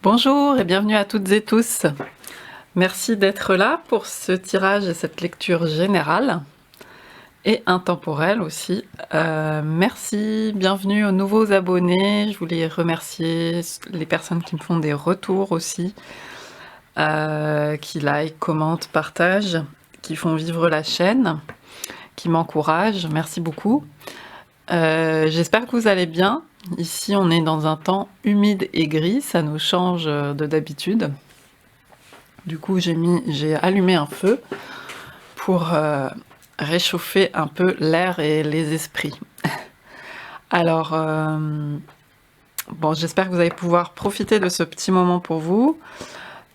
Bonjour et bienvenue à toutes et tous. Merci d'être là pour ce tirage et cette lecture générale et intemporelle aussi. Merci, bienvenue aux nouveaux abonnés. Je voulais remercier les personnes qui me font des retours aussi, qui like, commentent, partagent, qui font vivre la chaîne, qui m'encouragent. Merci beaucoup. J'espère que vous allez bien. Ici, on est dans un temps humide et gris, ça nous change de d'habitude. Du coup, j'ai allumé un feu pour réchauffer un peu l'air et les esprits. Alors, bon, j'espère que vous allez pouvoir profiter de ce petit moment pour vous.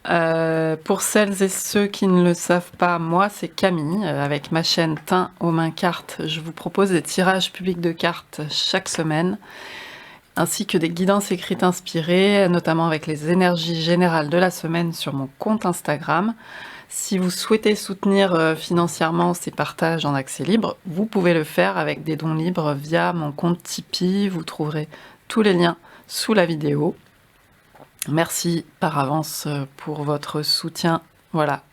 Pour celles et ceux qui ne le savent pas, moi c'est Camille, avec ma chaîne Teint aux mains cartes. Je vous propose des tirages publics de cartes chaque semaine, ainsi que des guidances écrites inspirées, notamment avec les énergies générales de la semaine sur mon compte Instagram. Si vous souhaitez soutenir financièrement ces partages en accès libre, vous pouvez le faire avec des dons libres via mon compte Tipeee. Vous trouverez tous les liens sous la vidéo. Merci par avance pour votre soutien. Voilà.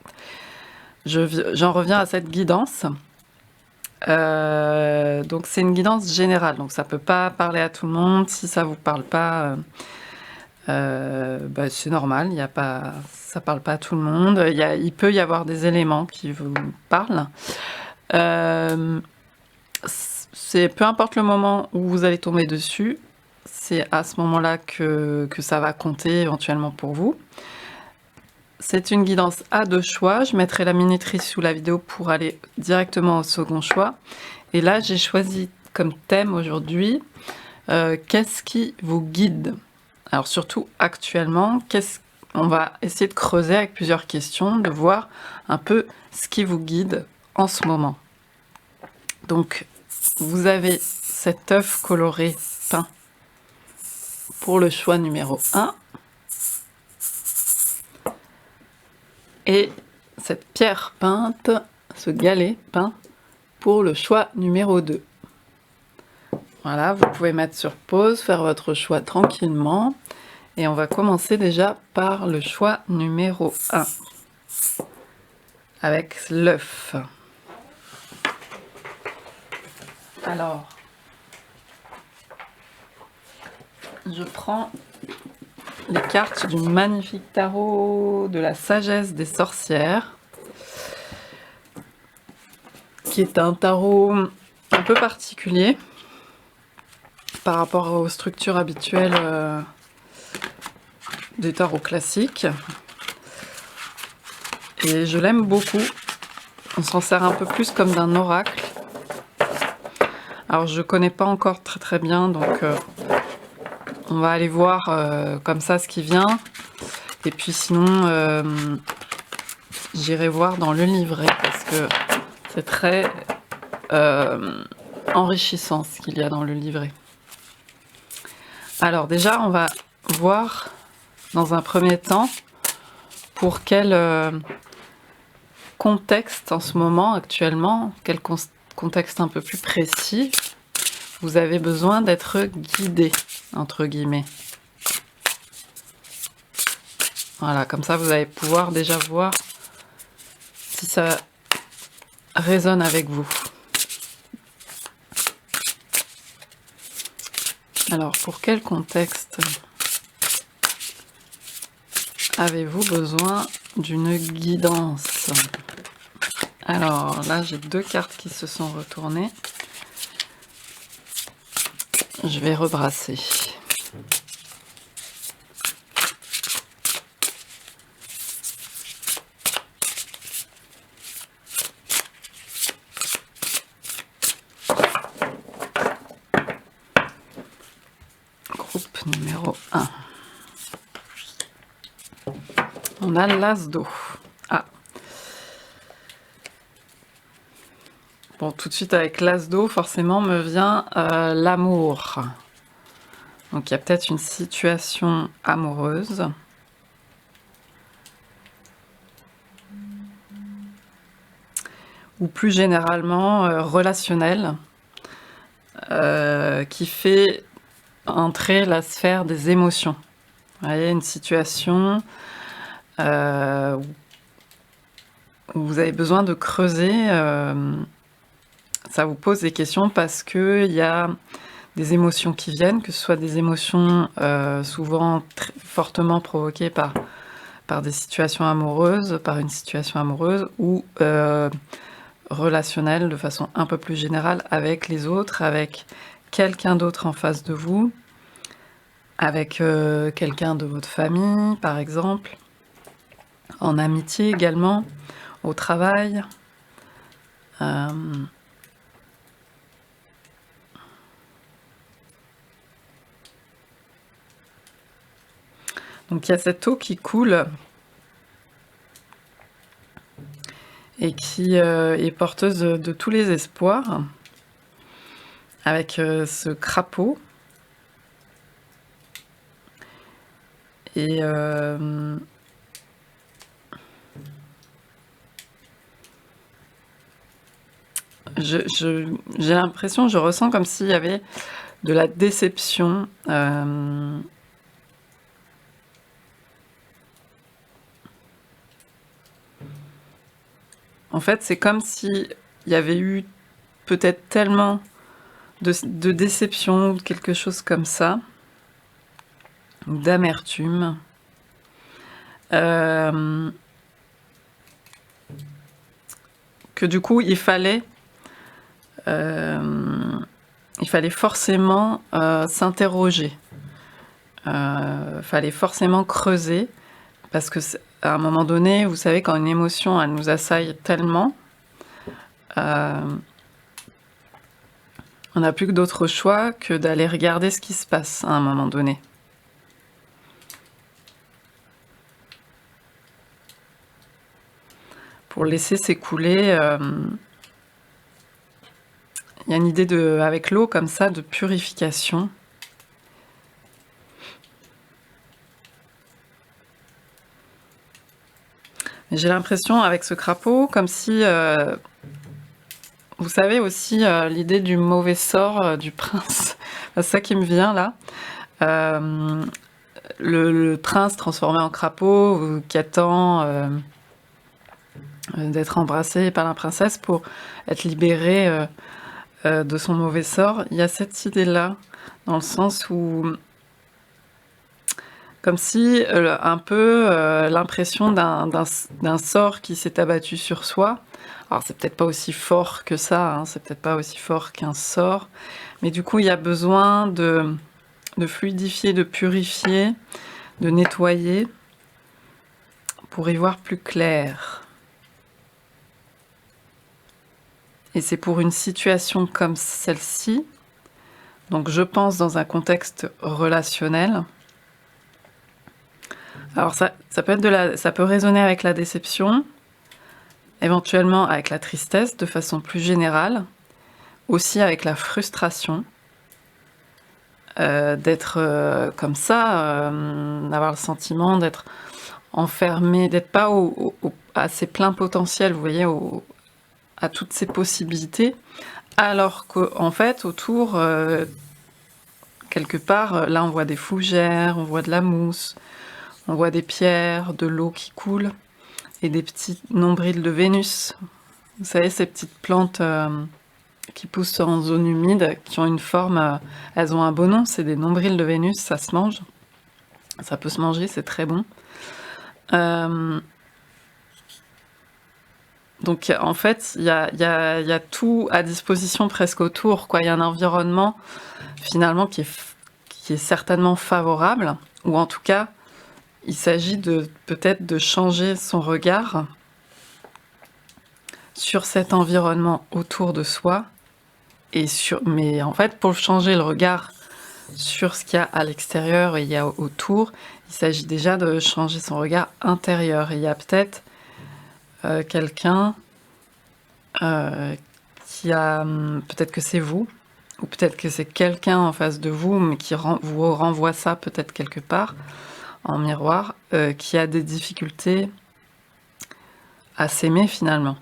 J'en reviens à cette guidance. Donc c'est une guidance générale, donc ça peut pas parler à tout le monde. Si ça vous parle pas, c'est normal. Ça parle pas à tout le monde. Il peut y avoir des éléments qui vous parlent. C'est peu importe le moment où vous allez tomber dessus. C'est à ce moment-là que ça va compter éventuellement pour vous. C'est une guidance à deux choix. Je mettrai la minuterie sous la vidéo pour aller directement au second choix. Et là, j'ai choisi comme thème aujourd'hui, qu'est-ce qui vous guide? Alors surtout actuellement, on va essayer de creuser avec plusieurs questions, de voir un peu ce qui vous guide en ce moment. Donc, vous avez cet œuf coloré peint pour le choix numéro 1 et cette pierre peinte, ce galet peint pour le choix numéro 2. Voilà, vous pouvez mettre sur pause, faire votre choix tranquillement et on va commencer déjà par le choix numéro 1 avec l'œuf. Alors, je prends les cartes du magnifique tarot de la sagesse des sorcières, qui est un tarot un peu particulier par rapport aux structures habituelles des tarots classiques. Et je l'aime beaucoup. On s'en sert un peu plus comme d'un oracle. Alors je connais pas encore très bien, donc on va aller voir comme ça ce qui vient. Et puis sinon, j'irai voir dans le livret parce que c'est très enrichissant ce qu'il y a dans le livret. Alors déjà, on va voir dans un premier temps pour quel contexte en ce moment, actuellement, quel contexte un peu plus précis, vous avez besoin d'être guidé, entre guillemets. Voilà, comme ça vous allez pouvoir déjà voir si ça résonne avec vous. Alors, pour quel contexte avez-vous besoin d'une guidance? Alors, là, j'ai deux cartes qui se sont retournées. Je vais rebrasser. Groupe numéro 1. On a l'as d'eau. Ah. Bon, tout de suite avec l'as d'eau, forcément me vient l'amour. Donc il y a peut-être une situation amoureuse. Ou plus généralement relationnelle, qui fait entrer la sphère des émotions. Vous voyez, une situation où vous avez besoin de creuser, ça vous pose des questions parce qu'il y a des émotions qui viennent, que ce soit des émotions souvent fortement provoquées par des situations amoureuses, par une situation amoureuse, ou relationnelles de façon un peu plus générale avec les autres, avec quelqu'un d'autre en face de vous, avec quelqu'un de votre famille, par exemple, en amitié également, au travail. Donc il y a cette eau qui coule et qui est porteuse de tous les espoirs, avec ce crapaud. Et j'ai l'impression, je ressens comme s'il y avait de la déception. En fait, c'est comme s'il y avait eu peut-être tellement de déception, quelque chose comme ça, d'amertume, que du coup, il fallait forcément s'interroger. Il fallait forcément creuser, parce que à un moment donné, vous savez, quand une émotion, elle nous assaille tellement, on n'a plus que d'autre choix que d'aller regarder ce qui se passe à un moment donné. Pour laisser s'écouler, il y a une idée avec l'eau comme ça, de purification. J'ai l'impression avec ce crapaud, comme si, vous savez aussi l'idée du mauvais sort du prince, c'est ça qui me vient là. Le prince transformé en crapaud qui attend d'être embrassé par la princesse pour être libéré de son mauvais sort. Il y a cette idée-là, dans le sens où, comme si un peu l'impression d'un sort qui s'est abattu sur soi. Alors c'est peut-être pas aussi fort que ça, hein, c'est peut-être pas aussi fort qu'un sort, mais du coup il y a besoin de fluidifier, de purifier, de nettoyer pour y voir plus clair. Et c'est pour une situation comme celle-ci, donc je pense dans un contexte relationnel. Alors ça peut ça peut résonner avec la déception, éventuellement avec la tristesse de façon plus générale, aussi avec la frustration, d'être comme ça, d'avoir le sentiment d'être enfermé, d'être pas à ses pleins potentiels, vous voyez, à toutes ces possibilités, alors qu'en fait, autour, quelque part, là on voit des fougères, on voit de la mousse, on voit des pierres, de l'eau qui coule, et des petits nombrils de Vénus. Vous savez, ces petites plantes qui poussent en zone humide, qui ont une forme, elles ont un beau nom, c'est des nombrils de Vénus, ça se mange. Ça peut se manger, c'est très bon. Donc en fait, il y a tout à disposition presque autour, quoi. Il y a un environnement finalement qui est certainement favorable, ou en tout cas, il s'agit peut-être de changer son regard sur cet environnement autour de soi, mais en fait, pour changer le regard sur ce qu'il y a à l'extérieur et il y a autour, il s'agit déjà de changer son regard intérieur. Et il y a peut-être quelqu'un qui a... Peut-être que c'est vous, ou peut-être que c'est quelqu'un en face de vous, mais qui vous renvoie ça peut-être quelque part, en miroir, qui a des difficultés à s'aimer finalement.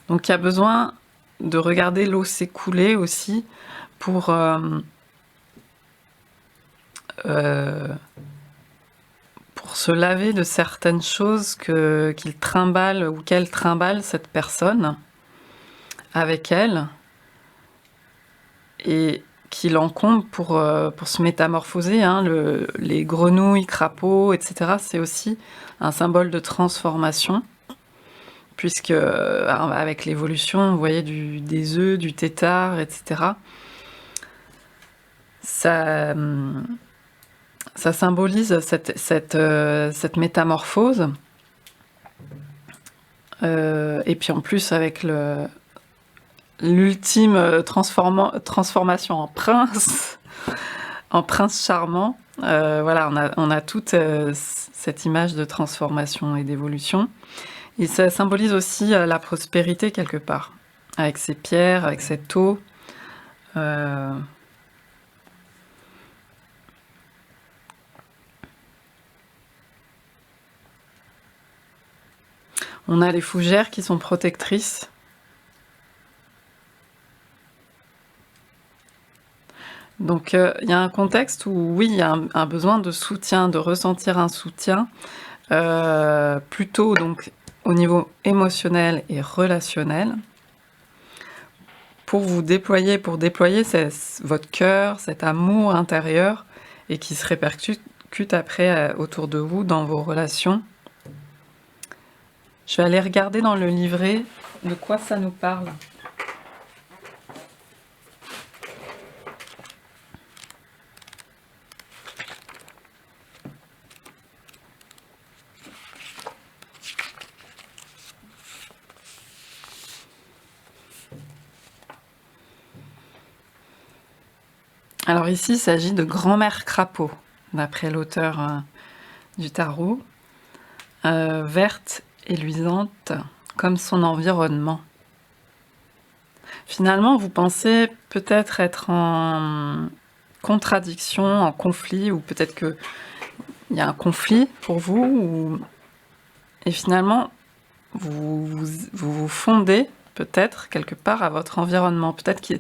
Donc il y a besoin de regarder l'eau s'écouler aussi pour se laver de certaines choses qu'il trimballe ou qu'elle trimballe, cette personne, avec elle, et qui l'encombre pour se métamorphoser. Hein. Les grenouilles, crapauds, etc., c'est aussi un symbole de transformation, puisque avec l'évolution, vous voyez, des œufs, du tétard, etc., ça symbolise cette métamorphose. Et puis en plus, avec l'ultime transformation en prince, en prince charmant, voilà, on a toute cette image de transformation et d'évolution. Et ça symbolise aussi la prospérité quelque part, avec ces pierres, avec cette eau. On a les fougères qui sont protectrices. Donc il y a un contexte où oui, il y a un besoin de soutien, de ressentir un soutien, plutôt donc au niveau émotionnel et relationnel, pour déployer votre cœur, cet amour intérieur, et qui se répercute après autour de vous dans vos relations. Je vais aller regarder dans le livret de quoi ça nous parle. Alors ici, il s'agit de grand-mère crapaud, d'après l'auteur du tarot, verte et luisante comme son environnement. Finalement, vous pensez peut-être être en contradiction, en conflit, ou peut-être qu'il y a un conflit pour vous, et finalement, vous fondez peut-être quelque part à votre environnement. Peut-être qu'il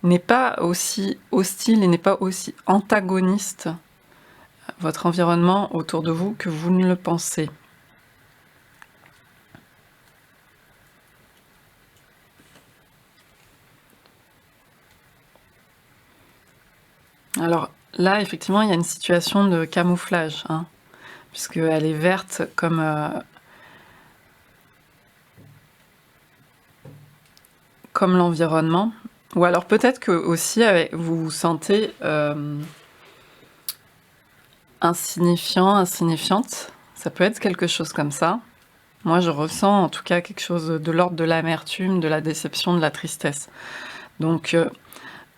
n'est pas aussi hostile, il n'est pas aussi antagoniste, votre environnement autour de vous, que vous ne le pensez. Alors là, effectivement, il y a une situation de camouflage, hein, puisqu'elle est verte comme l'environnement. Ou alors peut-être que aussi vous vous sentez insignifiant, insignifiante. Ça peut être quelque chose comme ça. Moi, je ressens en tout cas quelque chose de l'ordre de l'amertume, de la déception, de la tristesse. Donc,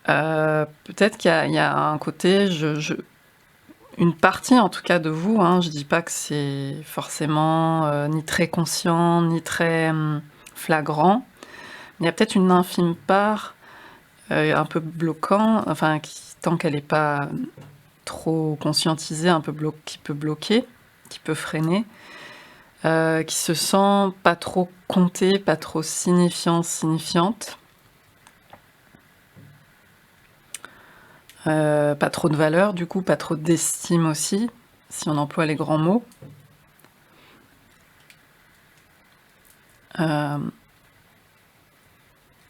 peut-être qu'il y a un côté, une partie en tout cas de vous, hein, je dis pas que c'est forcément ni très conscient, ni très flagrant, mais il y a peut-être une infime part un peu bloquant, enfin, tant qu'elle n'est pas trop conscientisée, qui peut bloquer, qui peut freiner, qui se sent pas trop comptée, pas trop signifiante, pas trop de valeur du coup, pas trop d'estime aussi, si on emploie les grands mots.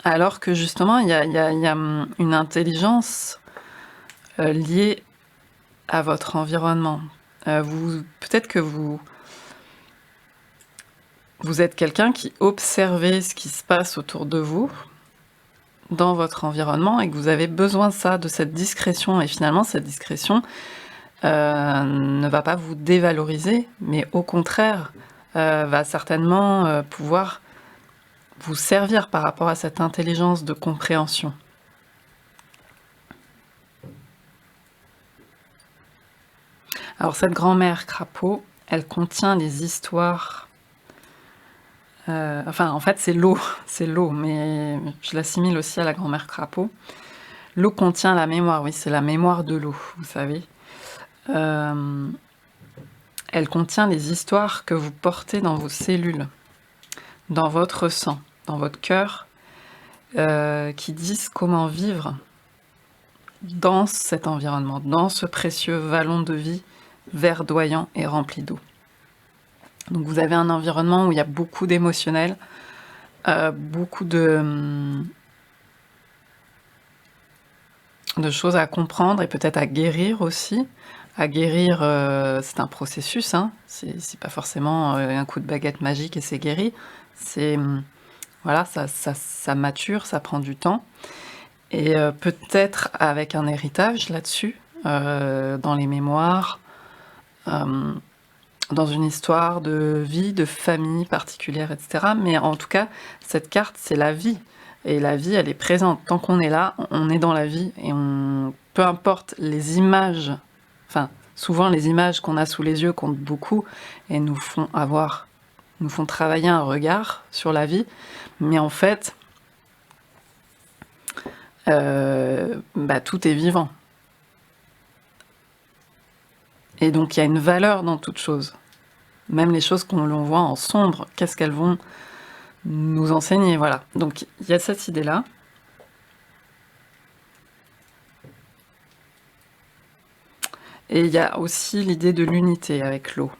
Alors que justement, il y a une intelligence liée à votre environnement. Peut-être que vous êtes quelqu'un qui observez ce qui se passe autour de vous, dans votre environnement, et que vous avez besoin de ça, de cette discrétion. Et finalement, cette discrétion ne va pas vous dévaloriser, mais au contraire, va certainement pouvoir vous servir par rapport à cette intelligence de compréhension. Alors cette grand-mère crapaud, elle contient les histoires... en fait c'est l'eau, mais je l'assimile aussi à la grand-mère crapaud. L'eau contient la mémoire, oui, c'est la mémoire de l'eau, vous savez. Elle contient les histoires que vous portez dans vos cellules, dans votre sang, dans votre cœur, qui disent comment vivre, dans cet environnement, dans ce précieux vallon de vie verdoyant et rempli d'eau. Donc vous avez un environnement où il y a beaucoup d'émotionnel, beaucoup de choses à comprendre et peut-être à guérir aussi. À guérir, c'est un processus, hein. C'est pas forcément un coup de baguette magique et c'est guéri. C'est voilà, ça mature, ça prend du temps. Et peut-être avec un héritage là-dessus, dans les mémoires, dans une histoire de vie, de famille particulière, etc. Mais en tout cas, cette carte, c'est la vie. Et la vie, elle est présente. Tant qu'on est là, on est dans la vie. Et peu importe les images, enfin, souvent les images qu'on a sous les yeux comptent beaucoup et nous font travailler un regard sur la vie. Mais en fait, tout est vivant. Et donc il y a une valeur dans toute chose. Même les choses qu'on l'on voit en sombre, qu'est-ce qu'elles vont nous enseigner, voilà. Donc il y a cette idée-là. Et il y a aussi l'idée de l'unité avec l'eau.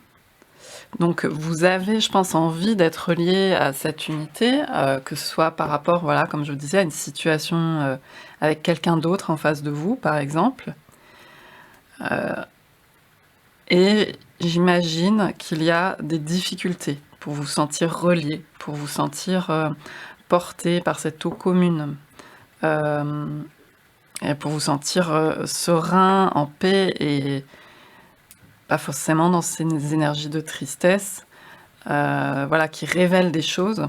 Donc vous avez, je pense, envie d'être lié à cette unité, que ce soit par rapport, voilà, comme je vous disais, à une situation avec quelqu'un d'autre en face de vous, par exemple. Et j'imagine qu'il y a des difficultés pour vous sentir relié, pour vous sentir porté par cette eau commune, et pour vous sentir serein, en paix, et pas forcément dans ces énergies de tristesse, voilà, qui révèlent des choses.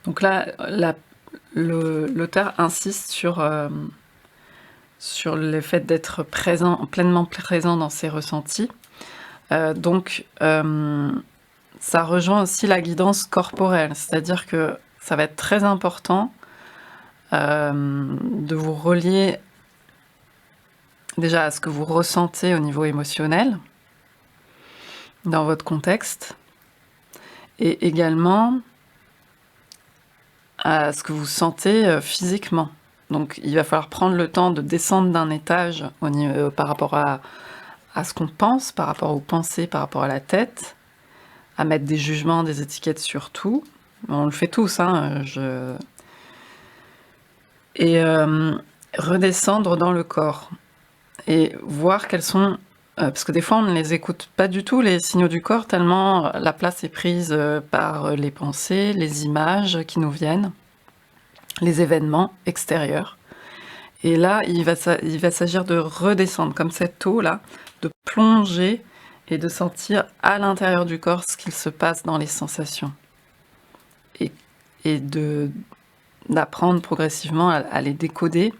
Donc là, l'auteur insiste sur le fait d'être présent, pleinement présent dans ses ressentis. Donc, ça rejoint aussi la guidance corporelle, c'est-à-dire que ça va être très important de vous relier déjà à ce que vous ressentez au niveau émotionnel dans votre contexte, et également à ce que vous sentez physiquement. Donc il va falloir prendre le temps de descendre d'un étage par rapport à ce qu'on pense, par rapport aux pensées, par rapport à la tête, à mettre des jugements, des étiquettes sur tout. On le fait tous, hein, et redescendre dans le corps et voir quels sont... parce que des fois on ne les écoute pas du tout, les signaux du corps, tellement la place est prise par les pensées, les images qui nous viennent, les événements extérieurs. Et là, il va s'agir de redescendre, comme cette eau-là, de plonger et de sentir à l'intérieur du corps ce qu'il se passe dans les sensations. Et d'apprendre progressivement à les décoder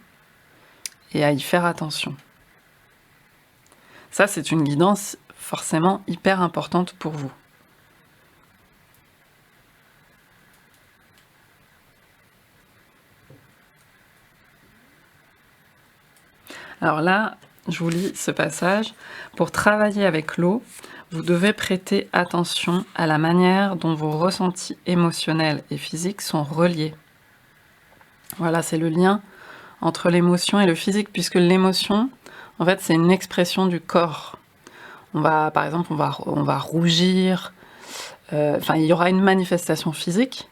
et à y faire attention. Ça, c'est une guidance forcément hyper importante pour vous. Alors là, je vous lis ce passage. Pour travailler avec l'eau, vous devez prêter attention à la manière dont vos ressentis émotionnels et physiques sont reliés. Voilà, c'est le lien entre l'émotion et le physique, puisque l'émotion, en fait, c'est une expression du corps. Par exemple, on va rougir. Il y aura une manifestation physique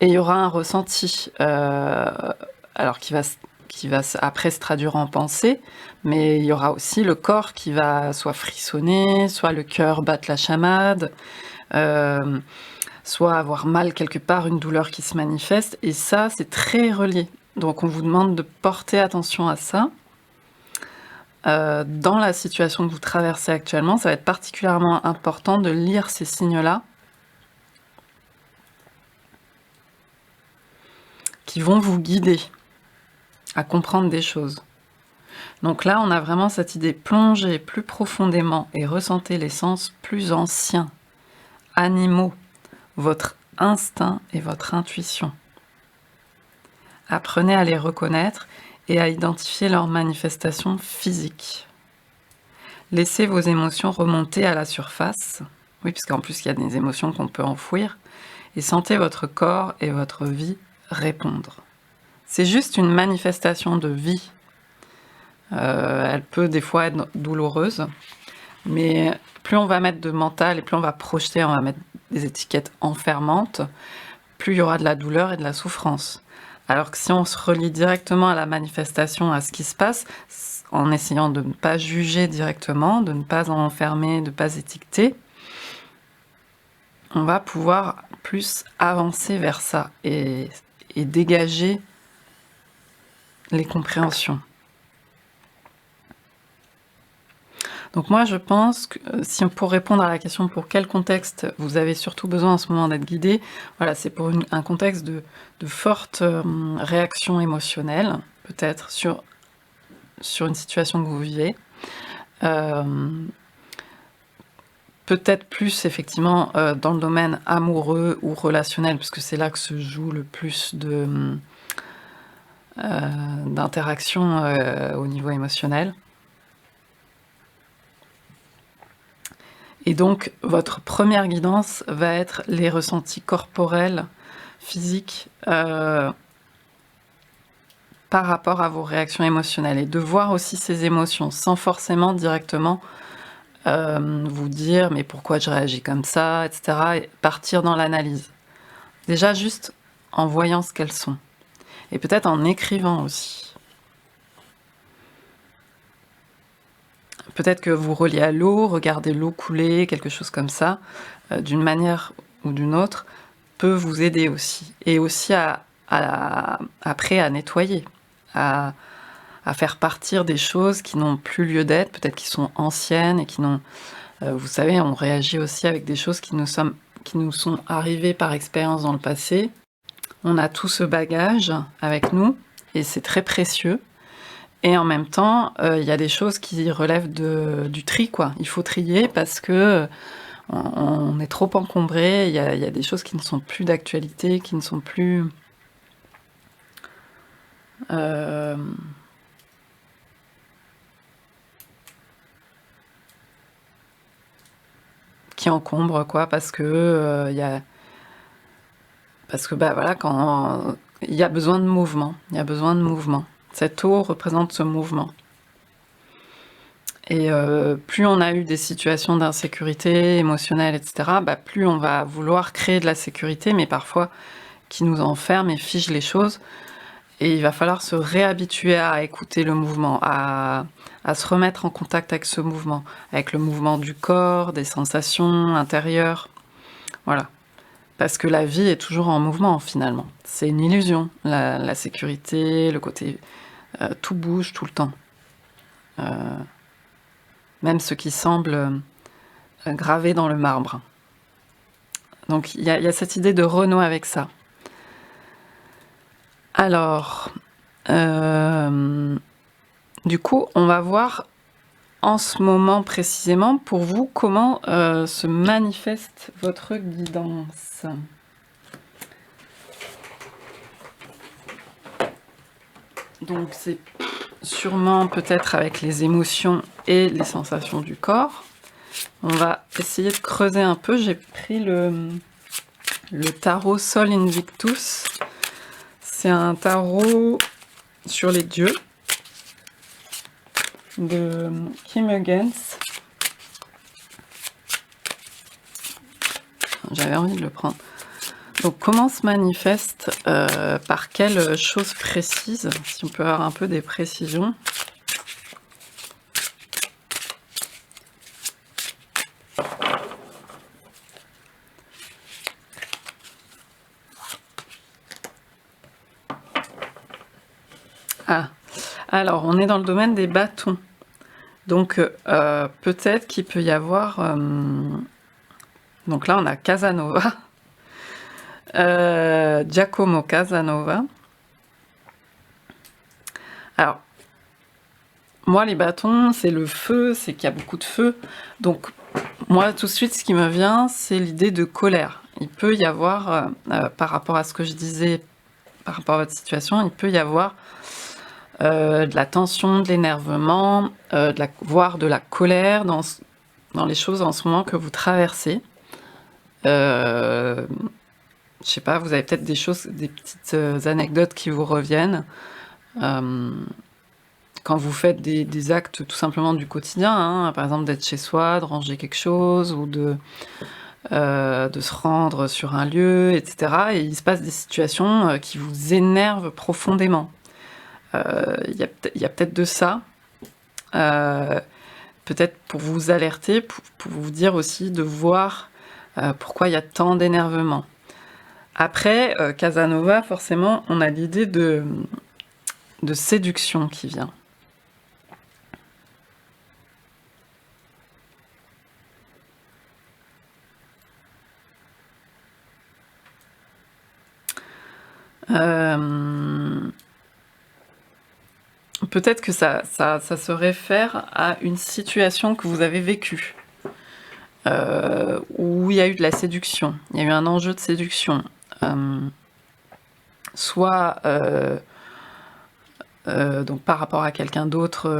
et il y aura un ressenti, alors qui va après se traduire en pensée, mais il y aura aussi le corps qui va soit frissonner, soit le cœur battre la chamade, soit avoir mal quelque part, une douleur qui se manifeste, et ça, c'est très relié. Donc on vous demande de porter attention à ça. Dans la situation que vous traversez actuellement, ça va être particulièrement important de lire ces signes-là qui vont vous guider à comprendre des choses. Donc là, on a vraiment cette idée, plongez plus profondément et ressentez les sens plus anciens, animaux, votre instinct et votre intuition. Apprenez à les reconnaître et à identifier leurs manifestations physiques. Laissez vos émotions remonter à la surface Oui, puisqu'en plus, il y a des émotions qu'on peut enfouir. Et sentez votre corps et votre vie répondre. C'est juste une manifestation de vie. Elle peut des fois être douloureuse, mais plus on va mettre de mental et plus on va projeter, on va mettre des étiquettes enfermantes, plus il y aura de la douleur et de la souffrance. Alors que si on se relie directement à la manifestation, à ce qui se passe, en essayant de ne pas juger directement, de ne pas enfermer, de ne pas étiqueter, on va pouvoir plus avancer vers ça et dégager les compréhensions. Donc moi je pense que si pour répondre à la question pour quel contexte vous avez surtout besoin en ce moment d'être guidé, voilà, c'est pour un contexte de forte réaction émotionnelle, peut-être sur une situation que vous vivez. Peut-être plus effectivement dans le domaine amoureux ou relationnel, puisque c'est là que se joue le plus d'interaction au niveau émotionnel. Et donc, votre première guidance va être les ressentis corporels, physiques, par rapport à vos réactions émotionnelles. Et de voir aussi ces émotions, sans forcément directement vous dire « mais pourquoi je réagis comme ça ?» etc. et partir dans l'analyse. Déjà, juste en voyant ce qu'elles sont. Et peut-être en écrivant aussi. Peut-être que vous reliez à l'eau, regardez l'eau couler, quelque chose comme ça, d'une manière ou d'une autre, peut vous aider aussi. Et aussi après à nettoyer, à faire partir des choses qui n'ont plus lieu d'être, peut-être qui sont anciennes et qui n'ont... vous savez, on réagit aussi avec des choses qui nous sont arrivées par expérience dans le passé. On a tout ce bagage avec nous et c'est très précieux. Et en même temps, il y a des choses qui relèvent du tri, quoi. Il faut trier parce que on est trop encombré. Il y a des choses qui ne sont plus d'actualité, qui ne sont plus... qui encombrent, quoi, parce que bah voilà, quand il y a besoin de mouvement, il y a besoin de mouvement. Cette eau représente ce mouvement. Et plus on a eu des situations d'insécurité émotionnelle, etc., bah, plus on va vouloir créer de la sécurité, mais parfois qui nous enferme et fige les choses. Et il va falloir se réhabituer à écouter le mouvement, à se remettre en contact avec ce mouvement, avec le mouvement du corps, des sensations intérieures. Voilà. Parce que la vie est toujours en mouvement, finalement. C'est une illusion, la sécurité, le côté... tout bouge tout le temps. Même ce qui semble gravé dans le marbre. Donc il y a cette idée de renouer avec ça. Alors, du coup, on va voir en ce moment précisément pour vous comment se manifeste votre guidance. Donc c'est sûrement peut-être avec les émotions et les sensations du corps. On va essayer de creuser un peu. J'ai pris le tarot Sol Invictus. C'est un tarot sur les dieux de Kim Huggens. J'avais envie de le prendre. Donc, comment se manifeste, par quelle chose précise, si on peut avoir un peu des précisions. Ah, alors, on est dans le domaine des bâtons. Donc, peut-être qu'il peut y avoir... donc là, on a Casanova. Giacomo Casanova. Alors, moi, les bâtons, c'est le feu, c'est qu'il y a beaucoup de feu. Donc, moi, tout de suite, ce qui me vient, c'est l'idée de colère. Il peut y avoir, par rapport à ce que je disais, par rapport à votre situation, il peut y avoir de la tension, de l'énervement, voire de la colère dans les choses en ce moment que vous traversez. Je sais pas, vous avez peut-être des choses, des petites anecdotes qui vous reviennent. Quand vous faites des actes tout simplement du quotidien, hein, par exemple d'être chez soi, de ranger quelque chose ou de se rendre sur un lieu, etc. Et il se passe des situations qui vous énervent profondément. Il y a peut-être de ça. Peut-être pour vous alerter, pour vous dire aussi de voir pourquoi il y a tant d'énervement. Après, Casanova, forcément, on a l'idée de séduction qui vient. Peut-être que ça se réfère à une situation que vous avez vécue, où il y a eu de la séduction, il y a eu un enjeu de séduction. Soit donc par rapport à quelqu'un d'autre,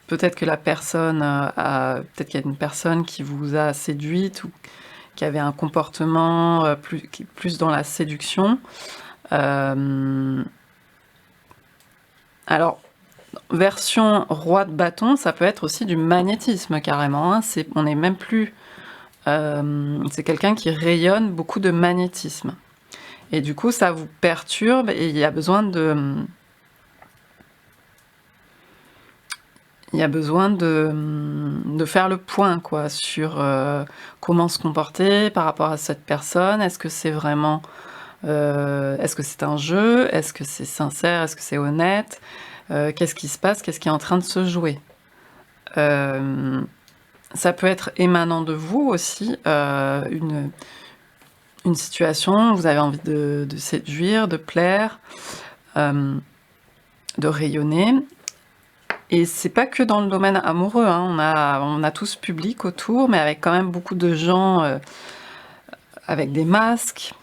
peut-être que la personne peut-être qu'il y a une personne qui vous a séduite ou qui avait un comportement plus dans la séduction. Alors, version roi de bâton, ça peut être aussi du magnétisme carrément. Hein. On n'est même plus. C'est quelqu'un qui rayonne beaucoup de magnétisme. Et du coup, ça vous perturbe et il y a besoin de. Il y a besoin de faire le point quoi, sur comment se comporter par rapport à cette personne. Est-ce que c'est vraiment... est-ce que c'est un jeu? Est-ce que c'est sincère? Est-ce que c'est honnête? Qu'est-ce qui se passe? Qu'est-ce qui est en train de se jouer? Ça peut être émanant de vous aussi, une situation, vous avez envie de séduire, de plaire, de rayonner. Et c'est pas que dans le domaine amoureux, hein. On a tout ce public autour, mais avec quand même beaucoup de gens avec des masques.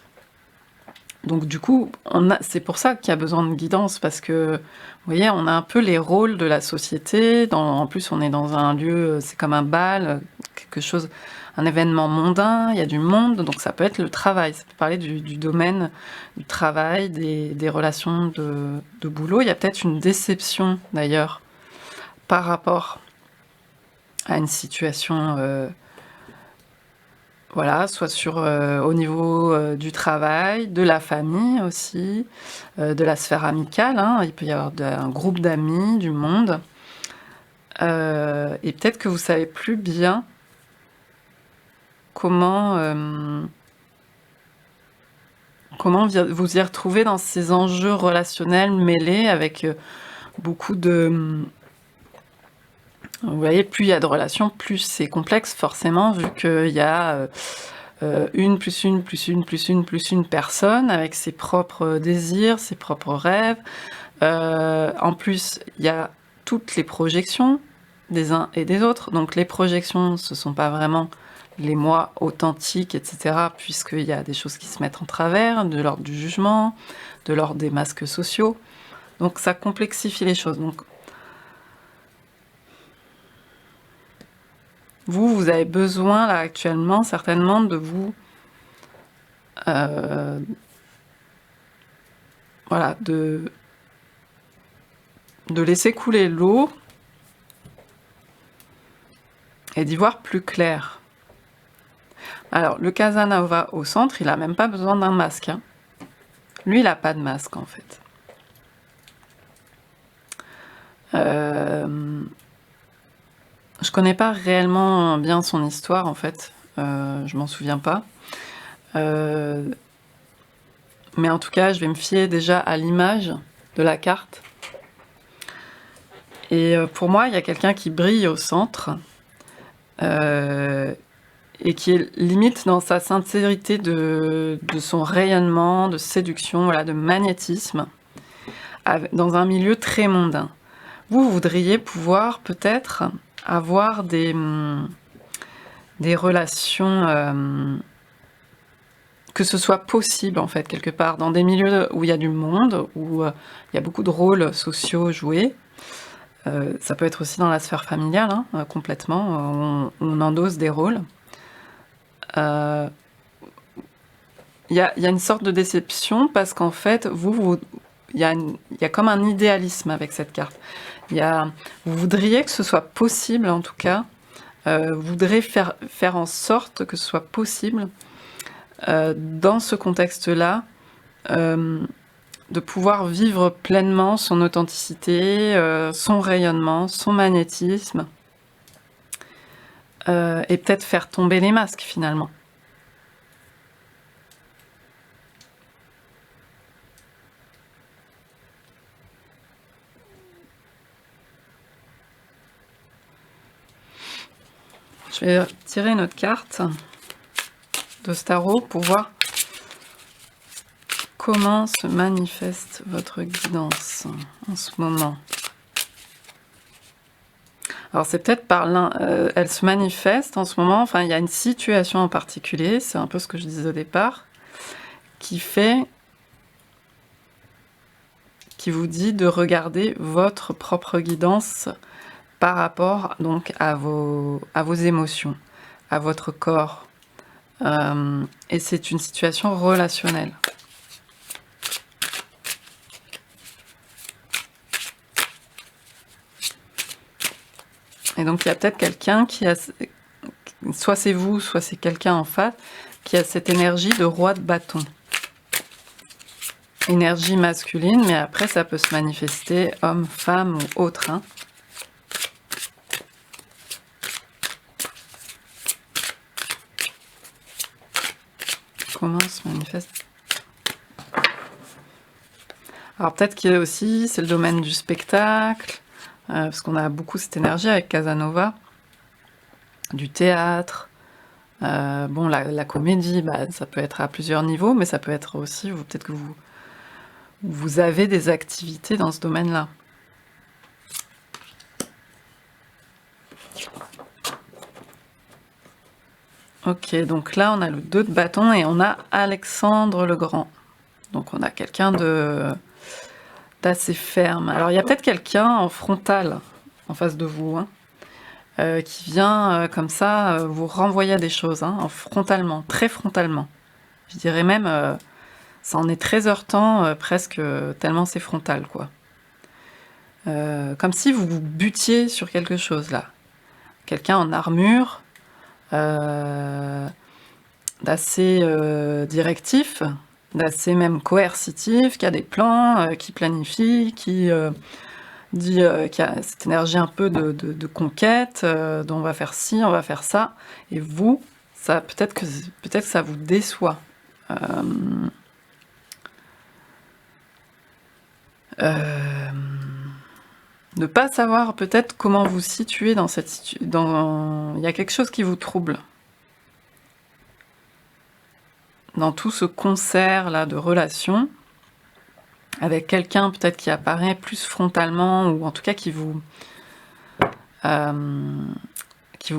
Donc du coup, c'est pour ça qu'il y a besoin de guidance, parce que, vous voyez, on a un peu les rôles de la société. En plus, on est dans un lieu, c'est comme un bal, quelque chose, un événement mondain, il y a du monde, donc ça peut être le travail. Ça peut parler du domaine du travail, des relations de boulot. Il y a peut-être une déception, d'ailleurs, par rapport à une situation, voilà, soit au niveau du travail, de la famille aussi, de la sphère amicale, hein. Il peut y avoir un groupe d'amis, du monde. Et peut-être que vous savez plus bien comment vous y retrouver dans ces enjeux relationnels mêlés avec beaucoup de... Vous voyez, plus il y a de relations, plus c'est complexe forcément, vu qu'il y a une plus une plus une plus une plus une personne avec ses propres désirs, ses propres rêves. En plus, il y a toutes les projections des uns et des autres. Donc les projections, ce ne sont pas vraiment les moi authentiques, etc., puisqu'il y a des choses qui se mettent en travers, de l'ordre du jugement, de l'ordre des masques sociaux. Donc ça complexifie les choses. Donc, vous avez besoin, là, actuellement, certainement, de vous... voilà, de laisser couler l'eau et d'y voir plus clair. Alors, le Casanova au centre, il n'a même pas besoin d'un masque. Hein. Lui, il n'a pas de masque, en fait. Je connais pas réellement bien son histoire, en fait. Je m'en souviens pas. Mais en tout cas, je vais me fier déjà à l'image de la carte. Et pour moi, il y a quelqu'un qui brille au centre et qui est limite dans sa sincérité de son rayonnement, de séduction, voilà, de magnétisme, dans un milieu très mondain. Vous voudriez pouvoir peut-être avoir des relations... que ce soit possible, en fait, quelque part, dans des milieux où il y a du monde, où il y a beaucoup de rôles sociaux joués. Ça peut être aussi dans la sphère familiale, hein, complètement, on endosse des rôles. il y a une sorte de déception parce qu'en fait, il y a comme un idéalisme avec cette carte. Vous voudriez que ce soit possible, en tout cas. Vous voudrez faire en sorte que ce soit possible, dans ce contexte-là, de pouvoir vivre pleinement son authenticité, son rayonnement, son magnétisme, et peut-être faire tomber les masques finalement. Je vais tirer une autre carte de Starot pour voir comment se manifeste votre guidance en ce moment. Alors c'est peut-être elle se manifeste en ce moment, enfin il y a une situation en particulier, c'est un peu ce que je disais au départ, qui vous dit de regarder votre propre guidance par rapport donc à vos émotions, à votre corps. Et c'est une situation relationnelle. Et donc il y a peut-être quelqu'un qui a, soit c'est vous, soit c'est quelqu'un en face, qui a cette énergie de roi de bâton. Énergie masculine, mais après ça peut se manifester homme, femme ou autre. Hein. Comment se manifeste? Alors peut-être qu'il y a aussi, c'est le domaine du spectacle, parce qu'on a beaucoup cette énergie avec Casanova, du théâtre, bon la comédie, bah, ça peut être à plusieurs niveaux, mais ça peut être aussi, peut-être que vous avez des activités dans ce domaine-là. Ok, donc là on a le 2 de bâton et on a Alexandre le Grand. Donc on a quelqu'un d'assez ferme. Alors il y a peut-être quelqu'un en frontal en face de vous, hein, qui vient comme ça vous renvoyer à des choses, hein, frontalement, très frontalement. Je dirais même, ça en est très heurtant, presque tellement c'est frontal, quoi. Comme si vous vous butiez sur quelque chose là. Quelqu'un en armure, d'assez directif, d'assez même coercitif, qui a des plans, qui planifie, qui dit qu'il y a cette énergie un peu de conquête, dont on va faire ci, on va faire ça, et vous, ça peut-être que ça vous déçoit. Ne pas savoir peut-être comment vous situer dans cette situation. Il y a quelque chose qui vous trouble. Dans tout ce concert là de relations, avec quelqu'un peut-être qui apparaît plus frontalement, ou en tout cas qui vous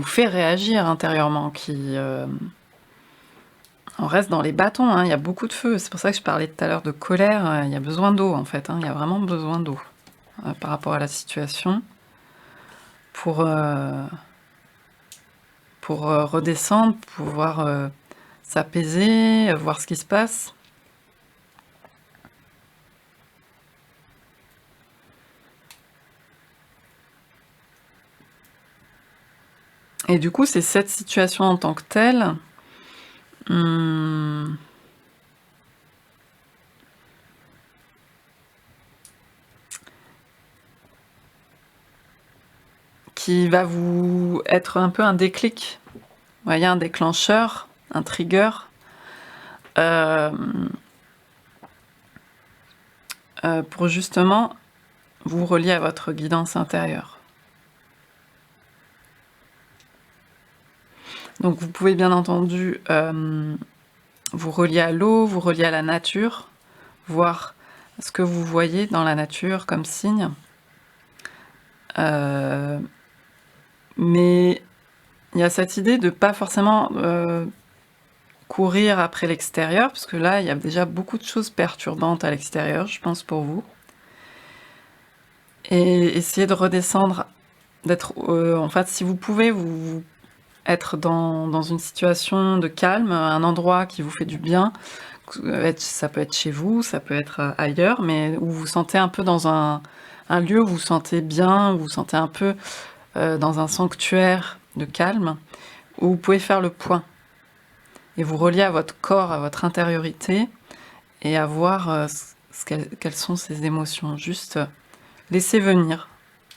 fait réagir intérieurement, on reste dans les bâtons, hein, il y a beaucoup de feu, c'est pour ça que je parlais tout à l'heure de colère, il y a besoin d'eau en fait, hein, il y a vraiment besoin d'eau par rapport à la situation pour redescendre, pouvoir s'apaiser, voir ce qui se passe. Et du coup, c'est cette situation en tant que telle qui va vous être un peu un déclic. Vous voyez, un déclencheur, un trigger, pour justement vous relier à votre guidance intérieure. Donc vous pouvez bien entendu vous relier à l'eau, vous relier à la nature, voir ce que vous voyez dans la nature comme signe. Mais il y a cette idée de pas forcément courir après l'extérieur, parce que là, il y a déjà beaucoup de choses perturbantes à l'extérieur, je pense, pour vous. Et essayer de redescendre, d'être... en fait, si vous pouvez, vous être dans une situation de calme, un endroit qui vous fait du bien, Ça peut être chez vous, ça peut être ailleurs, mais où vous vous sentez un peu dans un lieu où vous vous sentez bien, où vous vous sentez un peu dans un sanctuaire de calme, où vous pouvez faire le point et vous relier à votre corps, à votre intériorité, et à voir quelles sont ces émotions. Juste laisser venir,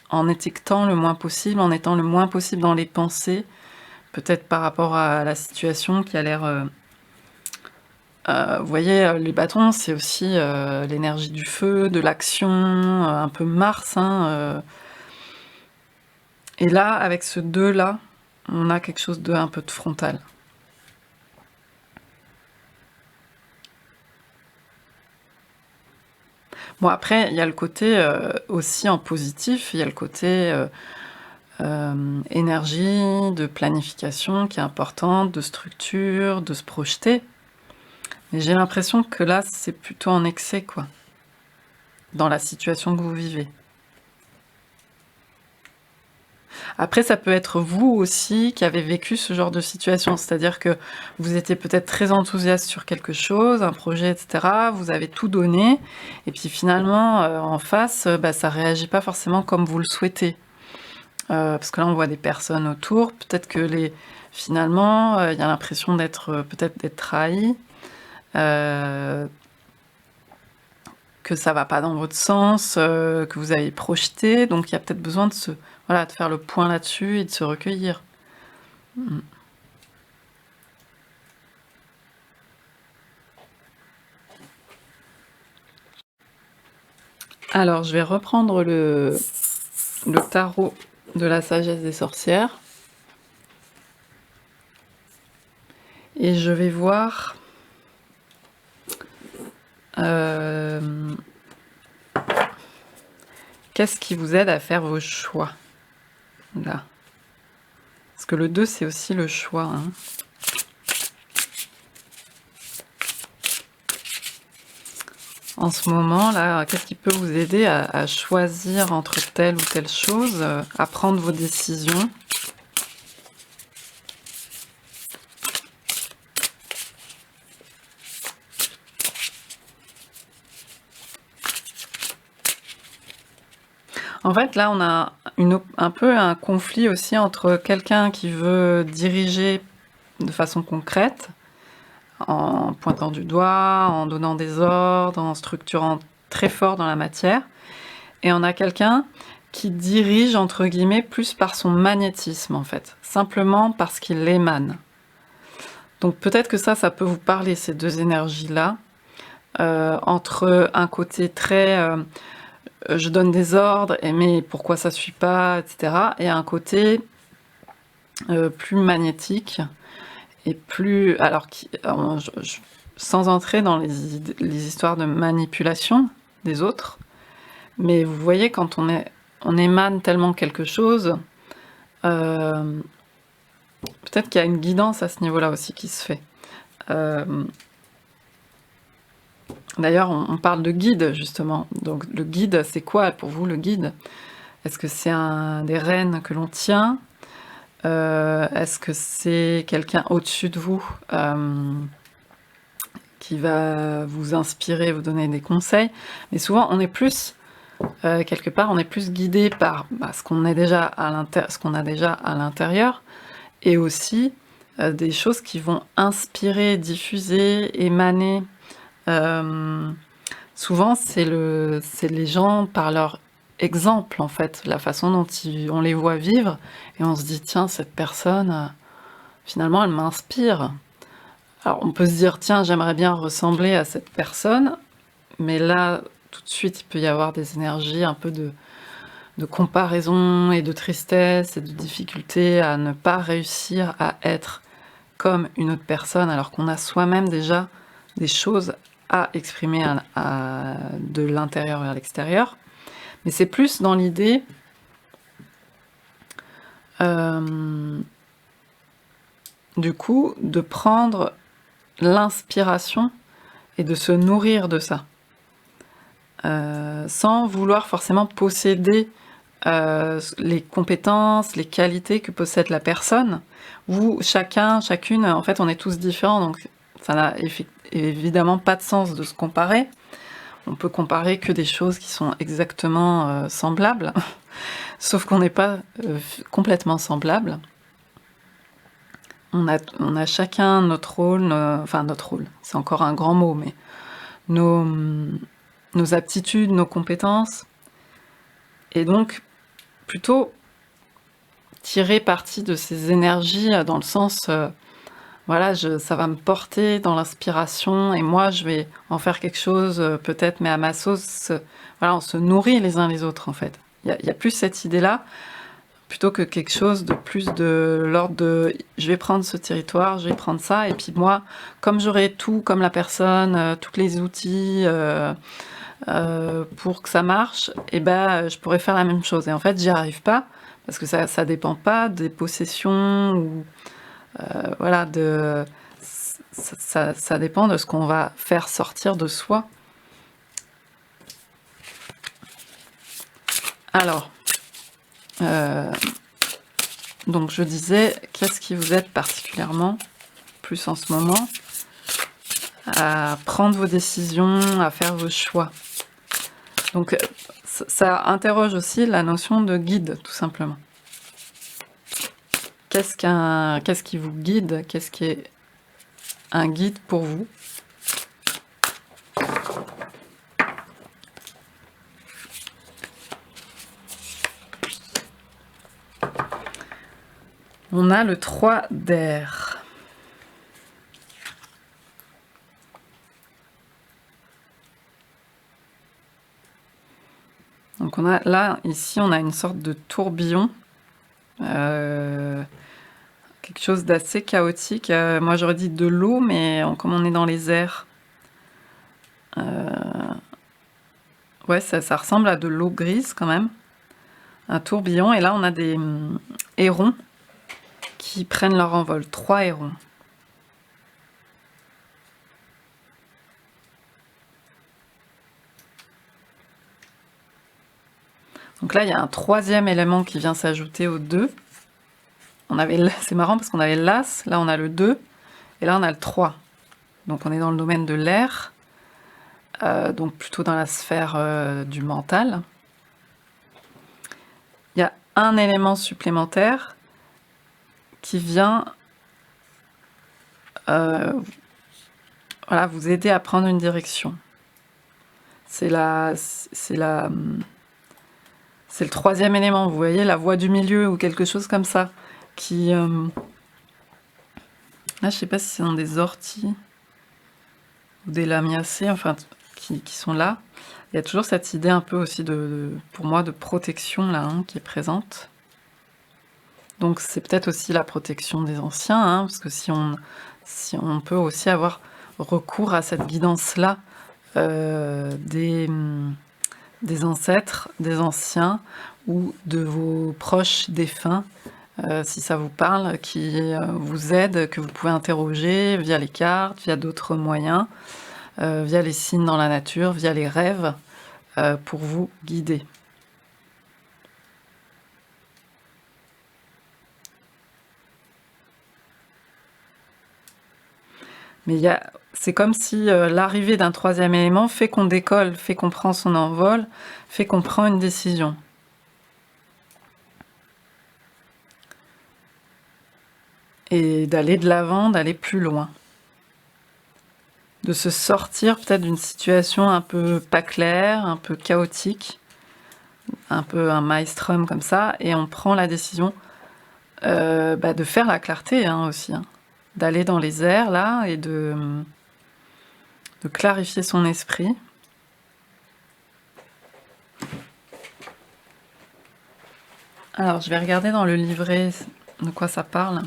en étiquetant le moins possible, en étant le moins possible dans les pensées, peut-être par rapport à la situation qui a l'air... vous voyez, les bâtons, c'est aussi l'énergie du feu, de l'action, un peu Mars. Et là, avec ce 2-là, on a quelque chose de un peu de frontal. Bon, après, il y a le côté aussi en positif, il y a le côté énergie, de planification qui est importante, de structure, de se projeter. Mais j'ai l'impression que là, c'est plutôt en excès, quoi, dans la situation que vous vivez. Après, ça peut être vous aussi qui avez vécu ce genre de situation, c'est-à-dire que vous étiez peut-être très enthousiaste sur quelque chose, un projet, etc. Vous avez tout donné, et puis finalement, en face, ça réagit pas forcément comme vous le souhaitez. Parce que là, on voit des personnes autour, peut-être que finalement, il y a l'impression peut-être d'être trahi, que ça va pas dans votre sens, que vous avez projeté, donc il y a peut-être besoin de faire le point là-dessus et de se recueillir. Alors, je vais reprendre le tarot de la sagesse des sorcières. Et je vais voir qu'est-ce qui vous aide à faire vos choix. Là. Parce que le 2, c'est aussi le choix. En ce moment, là, qu'est-ce qui peut vous aider à choisir entre telle ou telle chose, à prendre vos décisions? En fait, là, on a un peu un conflit aussi entre quelqu'un qui veut diriger de façon concrète, en pointant du doigt, en donnant des ordres, en structurant très fort dans la matière, et on a quelqu'un qui dirige, entre guillemets, plus par son magnétisme, en fait, simplement parce qu'il émane. Donc peut-être que ça peut vous parler, ces deux énergies-là, entre un côté très... je donne des ordres, mais pourquoi ça ne suit pas, etc. Et un côté plus magnétique, et plus... Alors, sans entrer dans les histoires de manipulation des autres, mais vous voyez, quand on émane tellement quelque chose, peut-être qu'il y a une guidance à ce niveau-là aussi qui se fait. D'ailleurs, on parle de guide, justement. Donc, le guide, c'est quoi pour vous, le guide? Est-ce que c'est des rênes que l'on tient? Est-ce que c'est quelqu'un au-dessus de vous qui va vous inspirer, vous donner des conseils? Mais souvent, on est plus, quelque part, on est plus guidé par ce qu'on a déjà à l'intérieur, et aussi des choses qui vont inspirer, diffuser, émaner. Souvent, c'est les gens par leur exemple, en fait, la façon dont on les voit vivre, et on se dit, tiens, cette personne, finalement, elle m'inspire. Alors, on peut se dire, tiens, j'aimerais bien ressembler à cette personne, mais là, tout de suite, il peut y avoir des énergies un peu de comparaison et de tristesse et de difficulté à ne pas réussir à être comme une autre personne, alors qu'on a soi-même déjà des choses à exprimer de l'intérieur vers l'extérieur. Mais c'est plus dans l'idée du coup de prendre l'inspiration et de se nourrir de ça, sans vouloir forcément posséder les compétences, les qualités que possède la personne. Chacune, en fait, on est tous différents, donc ça n'a évidemment pas de sens de se comparer. On peut comparer que des choses qui sont exactement semblables, sauf qu'on n'est pas complètement semblables. On a chacun notre rôle, enfin notre rôle, c'est encore un grand mot, mais nos aptitudes, nos compétences, et donc plutôt tirer parti de ces énergies dans le sens, voilà, ça va me porter dans l'inspiration, et moi je vais en faire quelque chose, peut-être, mais à ma sauce. Voilà, on se nourrit les uns les autres en fait. Il y a plus cette idée-là, plutôt que quelque chose de plus de l'ordre de je vais prendre ce territoire, je vais prendre ça, et puis moi, comme j'aurai tout, comme la personne, tous les outils pour que ça marche, et ben je pourrais faire la même chose. Et en fait, j'y arrive pas, parce que ça dépend pas des possessions, ou voilà, ça dépend de ce qu'on va faire sortir de soi. Alors, donc je disais, qu'est-ce qui vous aide particulièrement, plus en ce moment, à prendre vos décisions, à faire vos choix. Donc ça interroge aussi la notion de guide, tout simplement. Qu'est-ce qui vous guide? Qu'est-ce qui est un guide pour vous? On a le 3 d'air. Donc on a là, ici, on a une sorte de tourbillon, quelque chose d'assez chaotique. Moi j'aurais dit de l'eau, mais comme on est dans les airs, ouais, ça ressemble à de l'eau grise quand même, un tourbillon. Et là on a des hérons qui prennent leur envol, 3 hérons. Donc là, il y a un 3e élément qui vient s'ajouter aux 2. C'est marrant parce qu'on avait l'As, là on a le 2, et là on a le 3. Donc on est dans le domaine de l'air, donc plutôt dans la sphère du mental. Il y a un élément supplémentaire qui vient voilà, vous aider à prendre une direction. C'est le 3e élément, vous voyez, la voie du milieu ou quelque chose comme ça, qui... là, je sais pas si c'est dans des orties ou des lamiacées, enfin, qui sont là. Il y a toujours cette idée un peu aussi, pour moi, de protection, là, hein, qui est présente. Donc c'est peut-être aussi la protection des anciens, hein, parce que si on peut aussi avoir recours à cette guidance-là des ancêtres, des anciens, ou de vos proches défunts, si ça vous parle, qui vous aident, que vous pouvez interroger via les cartes, via d'autres moyens, via les signes dans la nature, via les rêves, pour vous guider. Mais c'est comme si l'arrivée d'un 3e élément fait qu'on décolle, fait qu'on prend son envol, fait qu'on prend une décision. Et d'aller de l'avant, d'aller plus loin. De se sortir peut-être d'une situation un peu pas claire, un peu chaotique, un peu un maelstrom comme ça, et on prend la décision de faire la clarté, hein, aussi, hein. D'aller dans les airs là et de clarifier son esprit. Alors je vais regarder dans le livret de quoi ça parle.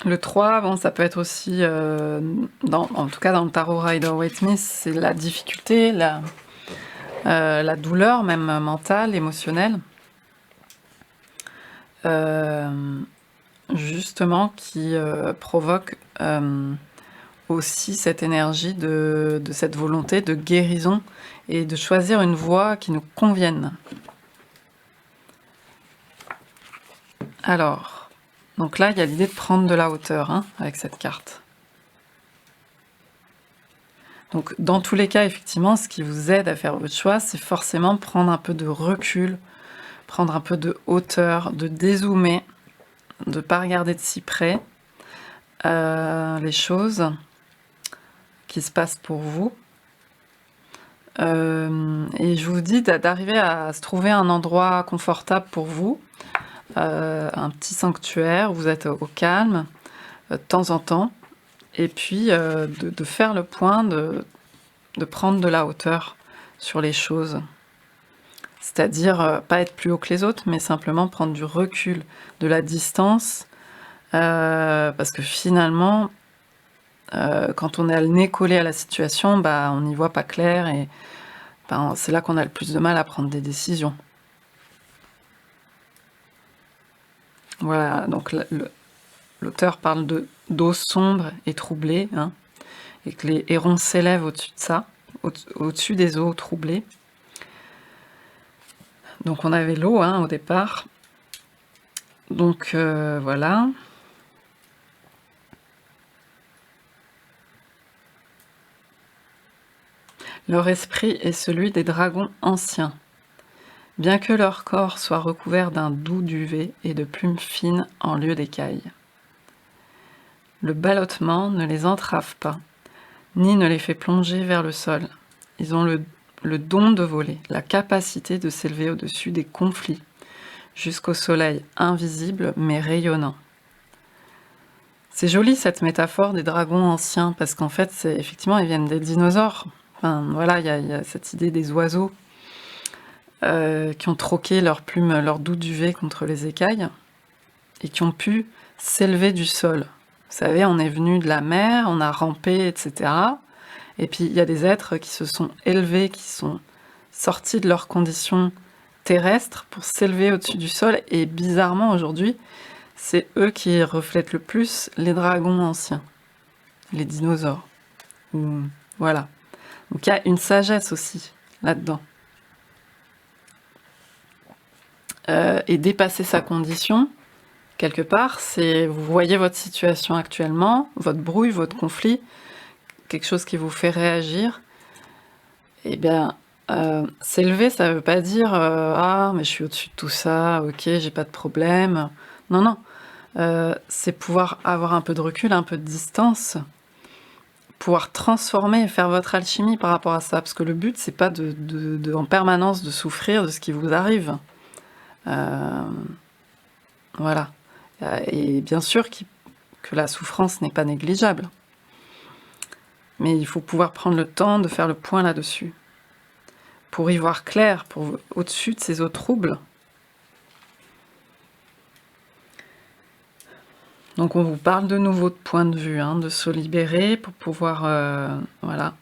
Le 3, bon, ça peut être aussi, en tout cas dans le tarot Rider-Waite-Smith, c'est la difficulté, la douleur même mentale, émotionnelle, justement qui provoque aussi cette énergie de cette volonté de guérison et de choisir une voie qui nous convienne. Alors, donc là, il y a l'idée de prendre de la hauteur hein, avec cette carte. Donc, dans tous les cas, effectivement, ce qui vous aide à faire votre choix, c'est forcément prendre un peu de recul, prendre un peu de hauteur, de dézoomer, de ne pas regarder de si près les choses qui se passent pour vous. Et je vous dis d'arriver à se trouver un endroit confortable pour vous, un petit sanctuaire où vous êtes au calme de temps en temps, et puis de faire le point, de prendre de la hauteur sur les choses. C'est-à-dire pas être plus haut que les autres, mais simplement prendre du recul, de la distance, parce que finalement, quand on est le nez collé à la situation, bah, on n'y voit pas clair et ben, c'est là qu'on a le plus de mal à prendre des décisions. Voilà, donc l'auteur parle d'eau sombre et troublée, hein, et que les hérons s'élèvent au-dessus de ça, au-dessus des eaux troublées. Donc on avait l'eau hein, au départ. Donc voilà. Leur esprit est celui des dragons anciens. Bien que leur corps soit recouvert d'un doux duvet et de plumes fines en lieu d'écailles. Le ballottement ne les entrave pas, ni ne les fait plonger vers le sol. Ils ont le don de voler, la capacité de s'élever au-dessus des conflits, jusqu'au soleil invisible mais rayonnant. C'est joli cette métaphore des dragons anciens, parce qu'en fait, effectivement, ils viennent des dinosaures. Enfin, voilà, il y a cette idée des oiseaux qui ont troqué leurs plumes, leur doux duvet contre les écailles, et qui ont pu s'élever du sol. Vous savez, on est venu de la mer, on a rampé, etc. Et puis, il y a des êtres qui se sont élevés, qui sont sortis de leurs conditions terrestres pour s'élever au-dessus du sol. Et bizarrement, aujourd'hui, c'est eux qui reflètent le plus les dragons anciens, les dinosaures. Voilà. Donc, il y a une sagesse aussi là-dedans. Et dépasser sa condition, quelque part, c'est vous voyez votre situation actuellement, votre brouille, votre conflit, quelque chose qui vous fait réagir, et bien s'élever, ça ne veut pas dire ah mais je suis au-dessus de tout ça, ok, j'ai pas de problème. Non, non, c'est pouvoir avoir un peu de recul, un peu de distance, pouvoir transformer et faire votre alchimie par rapport à ça, parce que le but c'est pas en permanence de souffrir de ce qui vous arrive. Voilà. Et bien sûr que la souffrance n'est pas négligeable. Mais il faut pouvoir prendre le temps de faire le point là-dessus. Pour y voir clair, au-dessus de ces eaux troubles. Donc on vous parle de nouveau de point de vue, hein, de se libérer pour pouvoir... voilà.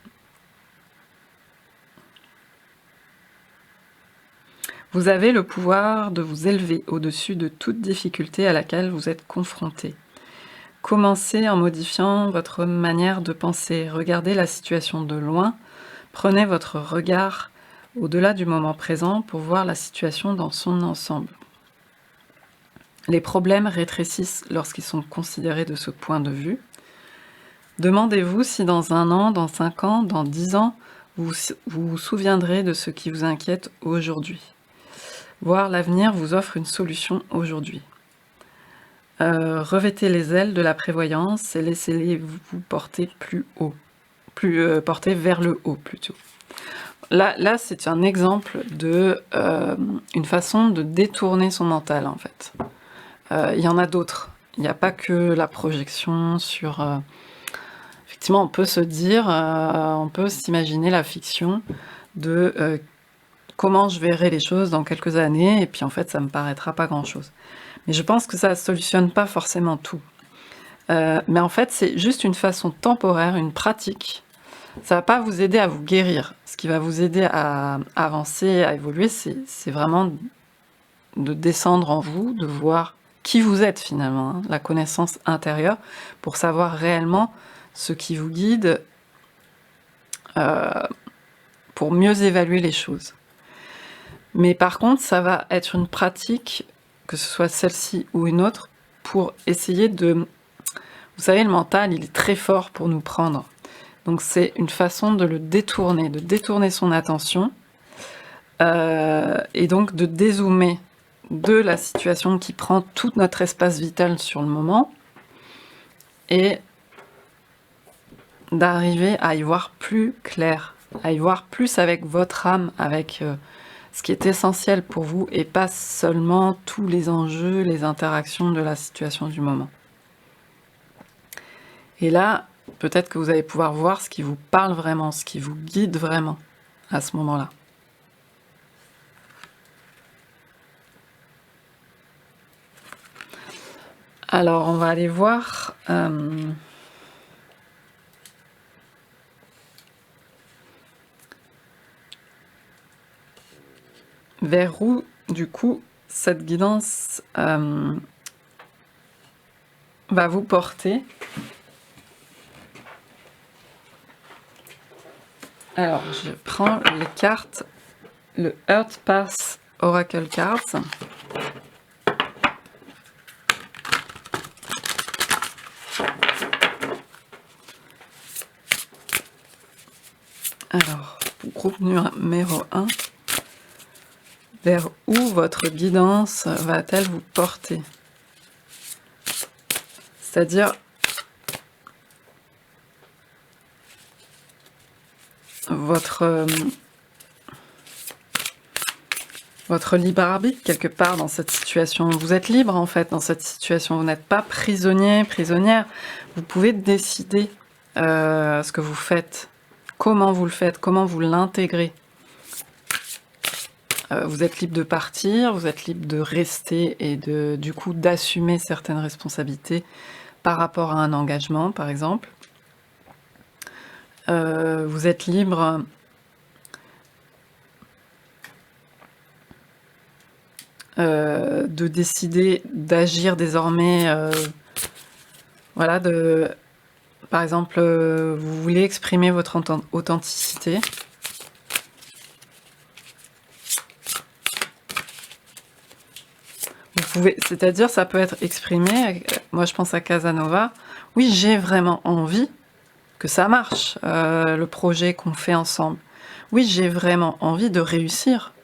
Vous avez le pouvoir de vous élever au-dessus de toute difficulté à laquelle vous êtes confronté. Commencez en modifiant votre manière de penser. Regardez la situation de loin. Prenez votre regard au-delà du moment présent pour voir la situation dans son ensemble. Les problèmes rétrécissent lorsqu'ils sont considérés de ce point de vue. Demandez-vous si dans 1 an, dans 5 ans, dans 10 ans, vous vous souviendrez de ce qui vous inquiète aujourd'hui. Voir l'avenir vous offre une solution aujourd'hui. Revêtez les ailes de la prévoyance et laissez-les vous porter plus haut, porter vers le haut plutôt. Là c'est un exemple de une façon de détourner son mental en fait. Il y en a d'autres. Il n'y a pas que la projection sur... Effectivement, on peut se dire, on peut s'imaginer la fiction de comment je verrai les choses dans quelques années, et puis en fait, ça me paraîtra pas grand-chose. Mais je pense que ça ne solutionne pas forcément tout. Mais en fait, c'est juste une façon temporaire, une pratique. Ça ne va pas vous aider à vous guérir. Ce qui va vous aider à avancer, à évoluer, c'est vraiment de descendre en vous, de voir qui vous êtes finalement, hein, la connaissance intérieure, pour savoir réellement ce qui vous guide pour mieux évaluer les choses. Mais par contre, ça va être une pratique, que ce soit celle-ci ou une autre, pour essayer de... Vous savez, le mental, il est très fort pour nous prendre. Donc c'est une façon de le détourner, de détourner son attention, et donc de dézoomer de la situation qui prend tout notre espace vital sur le moment, et d'arriver à y voir plus clair, à y voir plus avec votre âme, avec ce qui est essentiel pour vous, et pas seulement tous les enjeux, les interactions de la situation du moment. Et là, peut-être que vous allez pouvoir voir ce qui vous parle vraiment, ce qui vous guide vraiment à ce moment-là. Alors, on va aller voir... vers où, du coup, cette guidance va vous porter. Alors, je prends les cartes, le Earth Path Oracle Cards. Alors, groupe numéro 1. Vers où votre guidance va-t-elle vous porter? C'est-à-dire votre libre arbitre quelque part dans cette situation. Vous êtes libre en fait dans cette situation. Vous n'êtes pas prisonnier, prisonnière. Vous pouvez décider ce que vous faites, comment vous le faites, comment vous l'intégrez. Vous êtes libre de partir, vous êtes libre de rester et du coup d'assumer certaines responsabilités par rapport à un engagement, par exemple. Vous êtes libre de décider d'agir désormais, voilà, par exemple, vous voulez exprimer votre authenticité. Vous pouvez, c'est-à-dire, ça peut être exprimé, moi je pense à Casanova, oui, j'ai vraiment envie que ça marche, le projet qu'on fait ensemble. Oui, j'ai vraiment envie de réussir.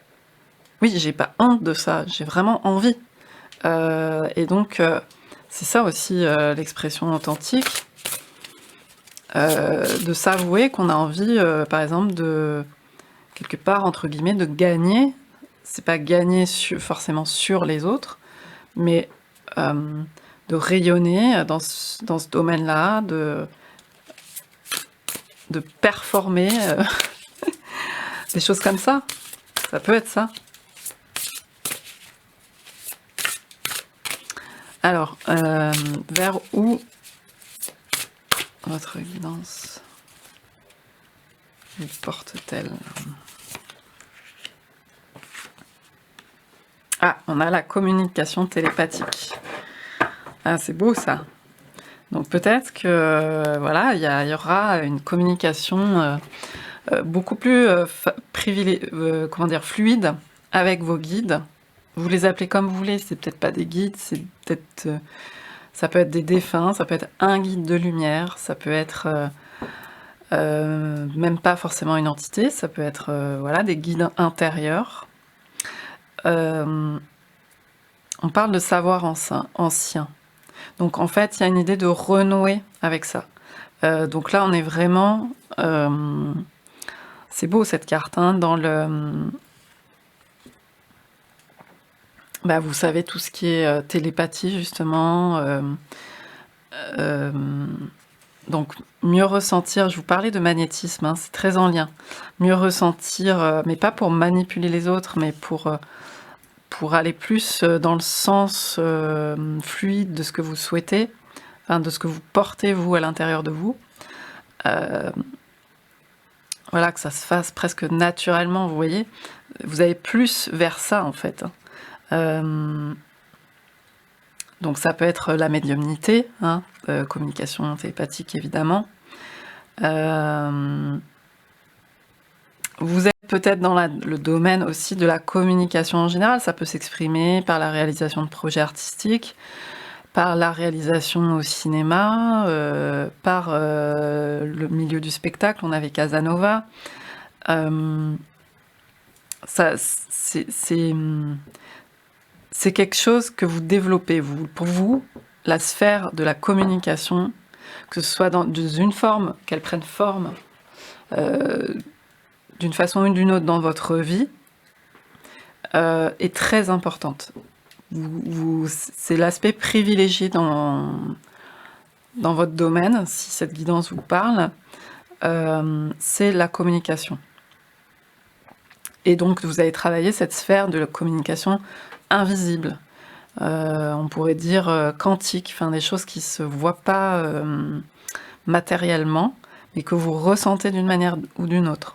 Oui, j'ai pas honte de ça, j'ai vraiment envie. Et donc, c'est ça aussi l'expression authentique, de s'avouer qu'on a envie, par exemple, de, quelque part, entre guillemets, de gagner. C'est pas gagner forcément sur les autres, mais de rayonner dans ce domaine-là, de performer, des choses comme ça. Ça peut être ça. Alors, vers où votre guidance vous porte-t-elle? Ah, on a la communication télépathique. Ah, c'est beau ça. Donc peut-être que voilà, il y aura une communication beaucoup plus comment dire, fluide avec vos guides. Vous les appelez comme vous voulez, c'est peut-être pas des guides, c'est peut-être ça peut être des défunts, ça peut être un guide de lumière, ça peut être même pas forcément une entité, ça peut être voilà, des guides intérieurs. On parle de savoir ancien. Donc en fait, il y a une idée de renouer avec ça. Donc là, on est vraiment... c'est beau cette carte, hein, dans le... Bah, vous savez, tout ce qui est télépathie, justement. Donc, mieux ressentir, je vous parlais de magnétisme, hein, c'est très en lien. Mieux ressentir, mais pas pour manipuler les autres, mais pour aller plus dans le sens fluide de ce que vous souhaitez, enfin, de ce que vous portez, vous, à l'intérieur de vous. Voilà, que ça se fasse presque naturellement, vous voyez. Vous allez plus vers ça, en fait. Donc ça peut être la médiumnité, hein, communication télépathique évidemment, Vous êtes peut-être dans le domaine aussi de la communication en général. Ça peut s'exprimer par la réalisation de projets artistiques, par la réalisation au cinéma, par le milieu du spectacle. On avait Casanova. C'est quelque chose que vous développez. Pour vous, la sphère de la communication, que ce soit dans une forme, qu'elle prenne forme d'une façon ou d'une autre dans votre vie, est très importante. C'est l'aspect privilégié dans votre domaine, si cette guidance vous parle, c'est la communication. Et donc, vous avez travaillé cette sphère de la communication invisible. On pourrait dire quantique, enfin des choses qui ne se voient pas matériellement, mais que vous ressentez d'une manière ou d'une autre.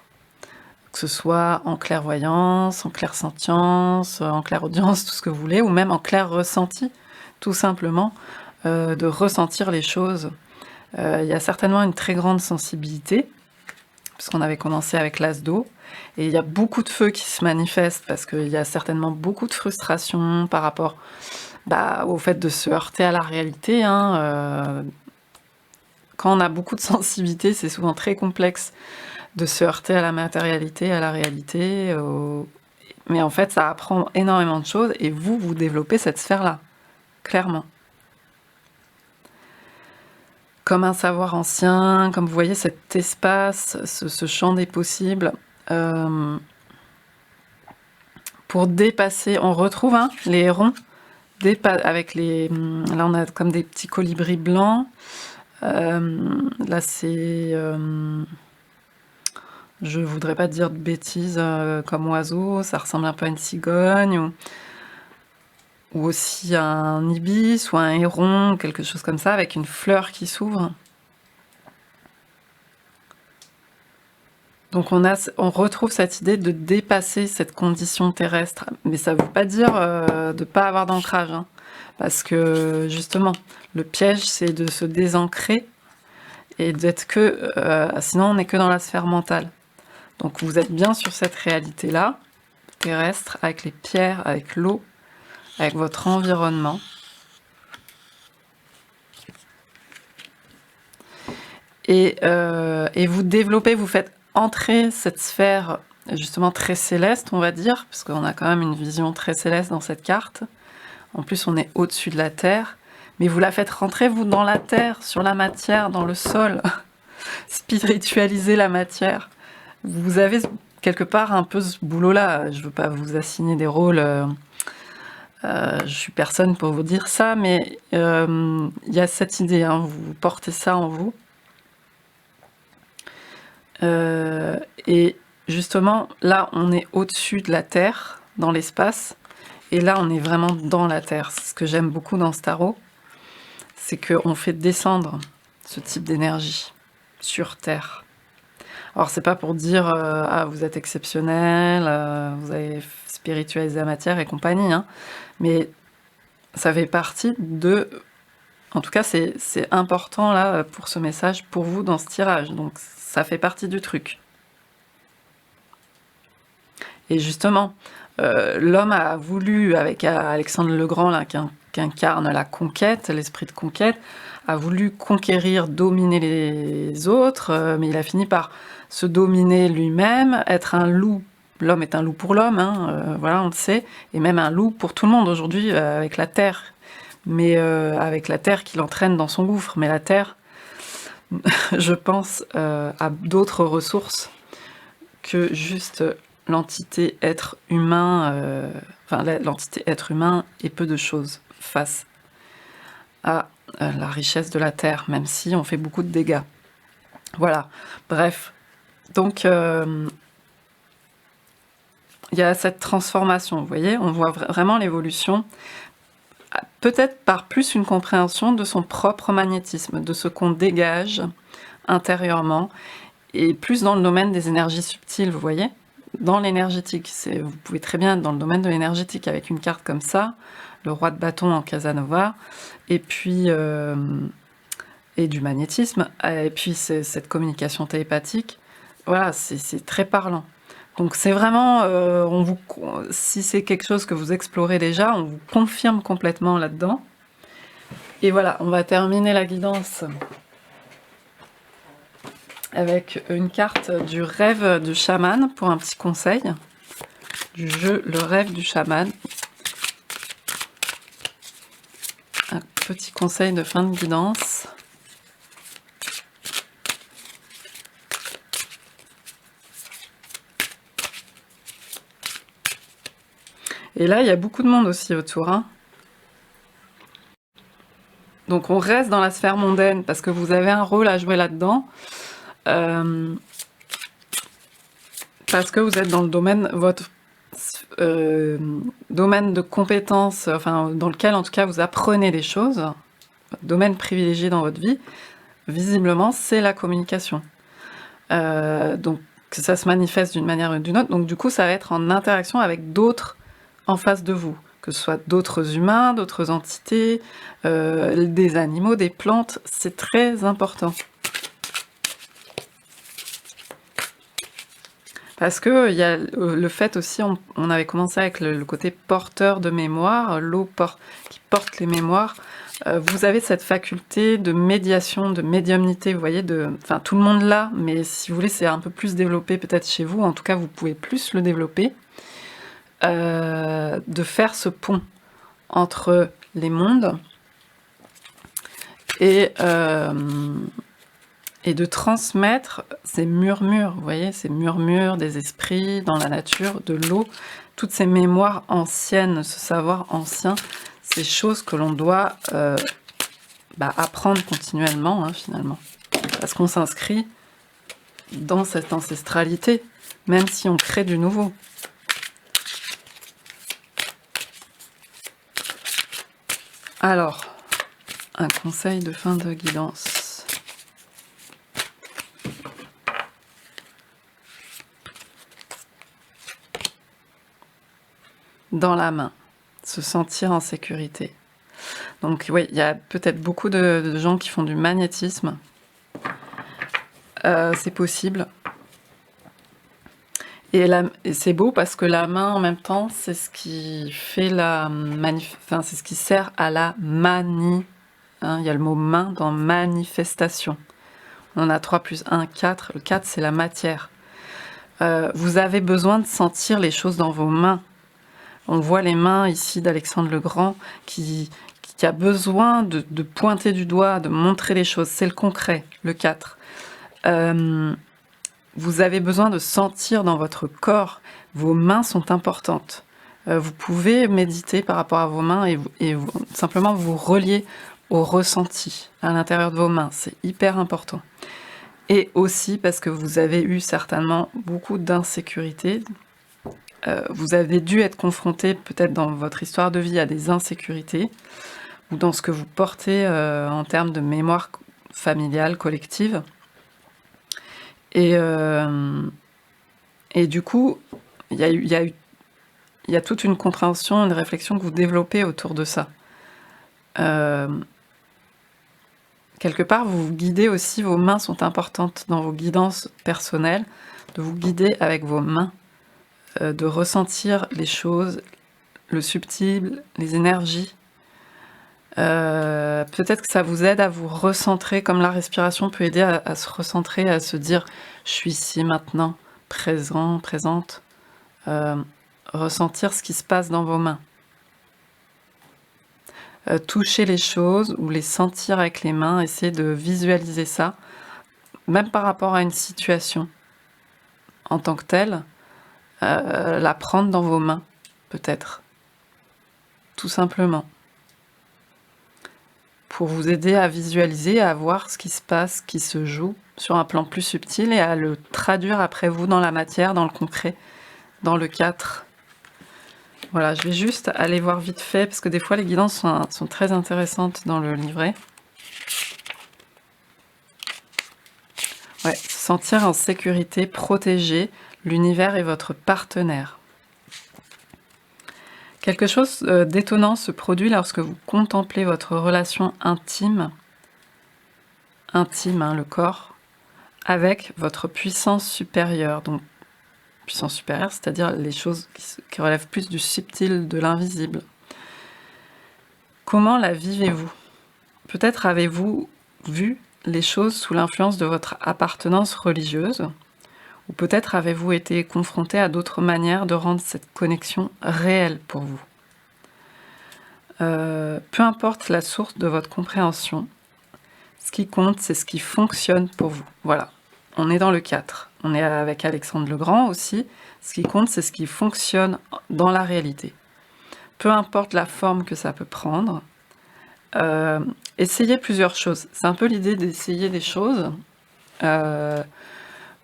Que ce soit en clairvoyance, en clairsentience, en clairaudience, tout ce que vous voulez, ou même en clair ressenti, tout simplement, de ressentir les choses. Il y a certainement une très grande sensibilité, puisqu'on avait commencé avec l'as d'eau, et il y a beaucoup de feux qui se manifestent, parce qu'il y a certainement beaucoup de frustration par rapport au fait de se heurter à la réalité. Quand on a beaucoup de sensibilité, c'est souvent très complexe de se heurter à la matérialité, à la réalité. Mais en fait, ça apprend énormément de choses, et vous développez cette sphère-là, clairement. Comme un savoir ancien, comme vous voyez cet espace, ce champ des possibles, pour dépasser, on retrouve les hérons, avec là on a comme des petits colibris blancs, là c'est, je voudrais pas dire de bêtises comme oiseau, ça ressemble un peu à une cigogne, ou aussi un ibis, ou un héron, quelque chose comme ça, avec une fleur qui s'ouvre. Donc on retrouve cette idée de dépasser cette condition terrestre. Mais ça ne veut pas dire de ne pas avoir d'ancrage. Parce que justement, le piège, c'est de se désancrer et d'être que... sinon, on n'est que dans la sphère mentale. Donc vous êtes bien sur cette réalité-là, terrestre, avec les pierres, avec l'eau, avec votre environnement. Et vous développez, vous faites entrer cette sphère justement très céleste, on va dire, parce qu'on a quand même une vision très céleste dans cette carte. En plus, on est au-dessus de la Terre, mais vous la faites rentrer, vous, dans la Terre, sur la matière, dans le sol. Spiritualiser la matière. Vous avez quelque part un peu ce boulot-là. Je ne veux pas vous assigner des rôles... je suis personne pour vous dire ça, mais il y a cette idée, vous portez ça en vous. Et justement, là, on est au-dessus de la Terre, dans l'espace, et là, on est vraiment dans la Terre. Ce que j'aime beaucoup dans ce tarot, c'est qu'on fait descendre ce type d'énergie sur Terre. Alors, c'est pas pour dire vous êtes exceptionnel, vous avez spiritualisé la matière et compagnie, mais ça fait partie de... En tout cas, c'est important là pour ce message, pour vous, dans ce tirage. Donc, ça fait partie du truc. Et justement, l'homme a voulu, avec Alexandre le Grand, là, qui incarne la conquête, l'esprit de conquête, a voulu conquérir, dominer les autres, mais il a fini par se dominer lui-même, être un loup. L'homme est un loup pour l'homme, voilà, on le sait, et même un loup pour tout le monde aujourd'hui, avec la terre. Mais avec la terre qui l'entraîne dans son gouffre. Mais la terre, je pense, a d'autres ressources que juste l'entité être humain, l'entité être humain et peu de choses face à la richesse de la terre, même si on fait beaucoup de dégâts. Voilà, bref. Donc, il y a cette transformation, vous voyez, on voit vraiment l'évolution, peut-être par plus une compréhension de son propre magnétisme, de ce qu'on dégage intérieurement, et plus dans le domaine des énergies subtiles, vous voyez, dans l'énergétique. Vous pouvez très bien être dans le domaine de l'énergétique avec une carte comme ça, le roi de bâton en Casanova, et puis et du magnétisme, et puis cette communication télépathique, voilà, c'est très parlant. Donc c'est vraiment, si c'est quelque chose que vous explorez déjà, on vous confirme complètement là-dedans. Et voilà, on va terminer la guidance avec une carte du rêve du chaman pour un petit conseil du jeu Le rêve du chaman. Un petit conseil de fin de guidance. Et là, il y a beaucoup de monde aussi autour, hein. Donc on reste dans la sphère mondaine parce que vous avez un rôle à jouer là-dedans. Parce que vous êtes dans le domaine, votre domaine de compétences, enfin dans lequel en tout cas vous apprenez des choses, votre domaine privilégié dans votre vie, visiblement c'est la communication. Donc ça se manifeste d'une manière ou d'une autre, donc du coup ça va être en interaction avec d'autres en face de vous, que ce soit d'autres humains, d'autres entités, des animaux, des plantes, c'est très important. Parce que il y a le fait aussi, on avait commencé avec le côté porteur de mémoire, l'eau qui porte les mémoires. Vous avez cette faculté de médiation, de médiumnité, vous voyez, enfin tout le monde l'a, mais si vous voulez, c'est un peu plus développé peut-être chez vous, en tout cas vous pouvez plus le développer, de faire ce pont entre les mondes et de transmettre ces murmures, vous voyez, ces murmures des esprits dans la nature, de l'eau, toutes ces mémoires anciennes, ce savoir ancien, ces choses que l'on doit apprendre continuellement, hein, finalement. Parce qu'on s'inscrit dans cette ancestralité, même si on crée du nouveau. Alors, un conseil de fin de guidance. Dans la main, se sentir en sécurité. Donc oui, il y a peut-être beaucoup de gens qui font du magnétisme. C'est possible. Et c'est beau parce que la main, en même temps, c'est ce qui fait c'est ce qui sert à la manie. Hein, il y a le mot main dans manifestation. On a 3 plus 1, 4. Le 4, c'est la matière. Vous avez besoin de sentir les choses dans vos mains. On voit les mains ici d'Alexandre le Grand qui a besoin de pointer du doigt, de montrer les choses. C'est le concret, le 4. Vous avez besoin de sentir dans votre corps. Vos mains sont importantes. Vous pouvez méditer par rapport à vos mains et simplement vous relier au ressenti à l'intérieur de vos mains. C'est hyper important. Et aussi parce que vous avez eu certainement beaucoup d'insécurité. Vous avez dû être confronté peut-être dans votre histoire de vie à des insécurités ou dans ce que vous portez en termes de mémoire familiale, collective. Et du coup, il y a toute une compréhension, une réflexion que vous développez autour de ça. Quelque part, vous vous guidez aussi, vos mains sont importantes dans vos guidances personnelles, de vous guider avec vos mains, de ressentir les choses, le subtil, les énergies. Peut-être que ça vous aide à vous recentrer, comme la respiration peut aider à se recentrer, à se dire « je suis ici maintenant, présent, présente ». Ressentir ce qui se passe dans vos mains. Toucher les choses ou les sentir avec les mains, essayer de visualiser ça, même par rapport à une situation en tant que telle, la prendre dans vos mains, peut-être, tout simplement, pour vous aider à visualiser, à voir ce qui se passe, qui se joue sur un plan plus subtil et à le traduire après vous dans la matière, dans le concret, dans le 4. Voilà, je vais juste aller voir vite fait, parce que des fois les guidances sont très intéressantes dans le livret. Ouais, se sentir en sécurité, protégé, l'univers est votre partenaire. Quelque chose d'étonnant se produit lorsque vous contemplez votre relation intime intime, hein, le corps, avec votre puissance supérieure. Donc, puissance supérieure, c'est-à-dire les choses qui relèvent plus du subtil, de l'invisible. Comment la vivez-vous? Peut-être avez-vous vu les choses sous l'influence de votre appartenance religieuse, ou peut-être avez-vous été confronté à d'autres manières de rendre cette connexion réelle pour vous. Peu importe la source de votre compréhension, ce qui compte, c'est ce qui fonctionne pour vous. Voilà, on est dans le 4. On est avec Alexandre le Grand aussi. Ce qui compte, c'est ce qui fonctionne dans la réalité. Peu importe la forme que ça peut prendre, essayez plusieurs choses. C'est un peu l'idée d'essayer des choses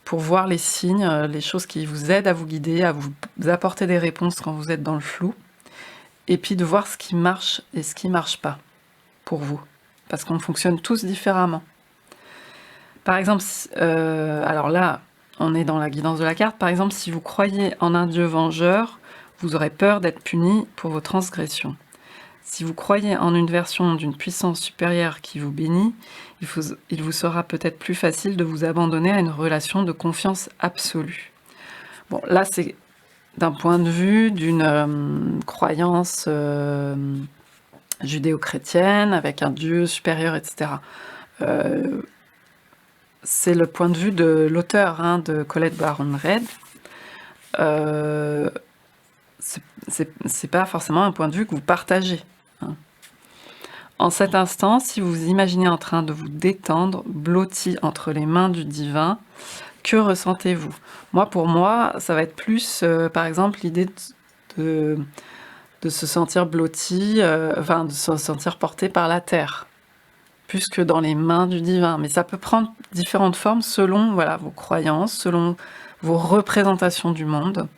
pour voir les signes, les choses qui vous aident à vous guider, à vous apporter des réponses quand vous êtes dans le flou, et puis de voir ce qui marche et ce qui ne marche pas pour vous, parce qu'on fonctionne tous différemment. Par exemple, alors là, on est dans la guidance de la carte, par exemple, si vous croyez en un Dieu vengeur, vous aurez peur d'être puni pour vos transgressions. Si vous croyez en une version d'une puissance supérieure qui vous bénit, il vous sera peut-être plus facile de vous abandonner à une relation de confiance absolue. Bon, là, c'est d'un point de vue d'une croyance judéo-chrétienne, avec un Dieu supérieur, etc. C'est le point de vue de l'auteur, hein, de Colette Baron Reid. C'est pas forcément un point de vue que vous partagez. Hein. En cet instant, si vous vous imaginez en train de vous détendre, blotti entre les mains du divin, que ressentez-vous? Pour moi, ça va être plus, par exemple, l'idée de se sentir blotti, de se sentir porté par la terre, plus que dans les mains du divin. Mais ça peut prendre différentes formes selon vos croyances, selon vos représentations du monde.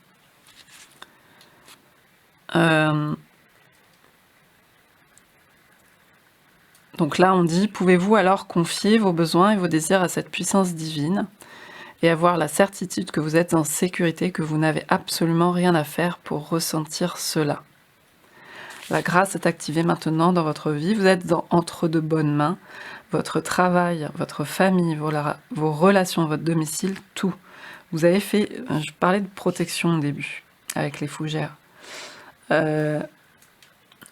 Donc là, on dit, pouvez-vous alors confier vos besoins et vos désirs à cette puissance divine et avoir la certitude que vous êtes en sécurité, que vous n'avez absolument rien à faire pour ressentir cela. La grâce est activée maintenant dans votre vie, vous êtes entre de bonnes mains, votre travail, votre famille, vos relations, votre domicile, tout. Vous avez fait, je parlais de protection au début, avec les fougères.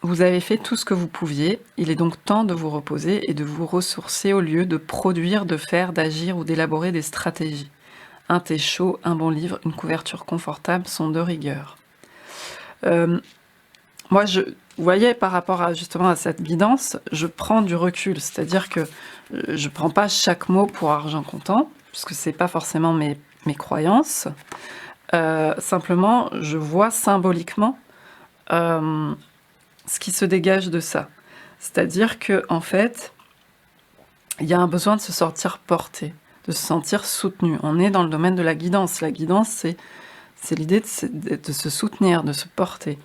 Vous avez fait tout ce que vous pouviez, il est donc temps de vous reposer et de vous ressourcer au lieu de produire, de faire, d'agir ou d'élaborer des stratégies. Un thé chaud, un bon livre, une couverture confortable sont de rigueur. Moi, vous voyez, par rapport justement à cette guidance, je prends du recul, c'est-à-dire que je ne prends pas chaque mot pour argent comptant, puisque ce n'est pas forcément mes croyances. Simplement, je vois symboliquement ce qui se dégage de ça. C'est-à-dire que en fait, il y a un besoin de se sentir porté, de se sentir soutenu. On est dans le domaine de la guidance. La guidance, c'est l'idée de se soutenir, de se porter.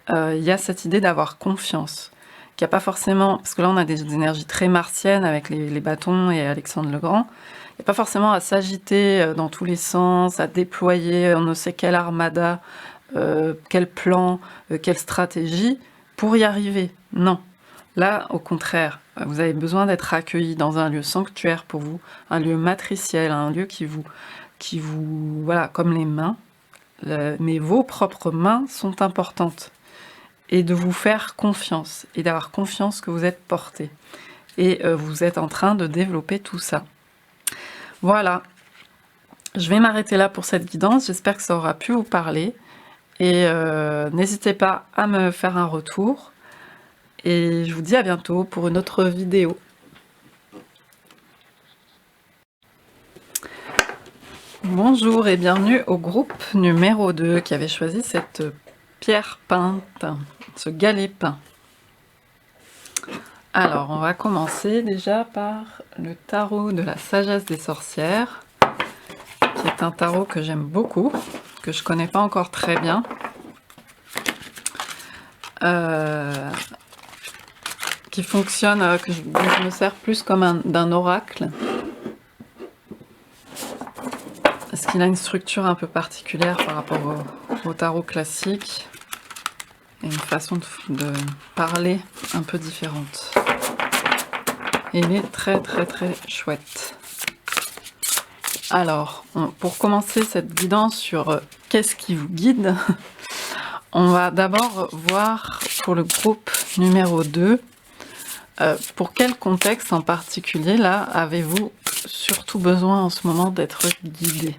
Il y a cette idée d'avoir confiance, qu'il n'y a pas forcément, parce que là on a des énergies très martiennes avec les bâtons et Alexandre le Grand, il n'y a pas forcément à s'agiter dans tous les sens, à déployer on ne sait quelle armada, quel plan, quelle stratégie, pour y arriver. Non. Là, au contraire, vous avez besoin d'être accueilli dans un lieu sanctuaire pour vous, un lieu matriciel, un lieu qui vous voilà, comme les mains, mais vos propres mains sont importantes. Et de vous faire confiance, et d'avoir confiance que vous êtes porté. Et vous êtes en train de développer tout ça. Voilà. Je vais m'arrêter là pour cette guidance, j'espère que ça aura pu vous parler. Et n'hésitez pas à me faire un retour. Et je vous dis à bientôt pour une autre vidéo. Bonjour et bienvenue au groupe numéro 2 qui avait choisi cette pierre peinte, ce galet peint. Alors, on va commencer déjà par le tarot de la sagesse des sorcières, qui est un tarot que j'aime beaucoup, que je connais pas encore très bien. Qui fonctionne, que je me sers plus comme d'un oracle. Parce qu'il a une structure un peu particulière par rapport au tarot classique. Et une façon de parler un peu différente. Et il est très très très chouette. Alors, pour commencer cette guidance sur qu'est-ce qui vous guide, on va d'abord voir pour le groupe numéro 2, pour quel contexte en particulier, là, avez-vous surtout besoin en ce moment d'être guidé?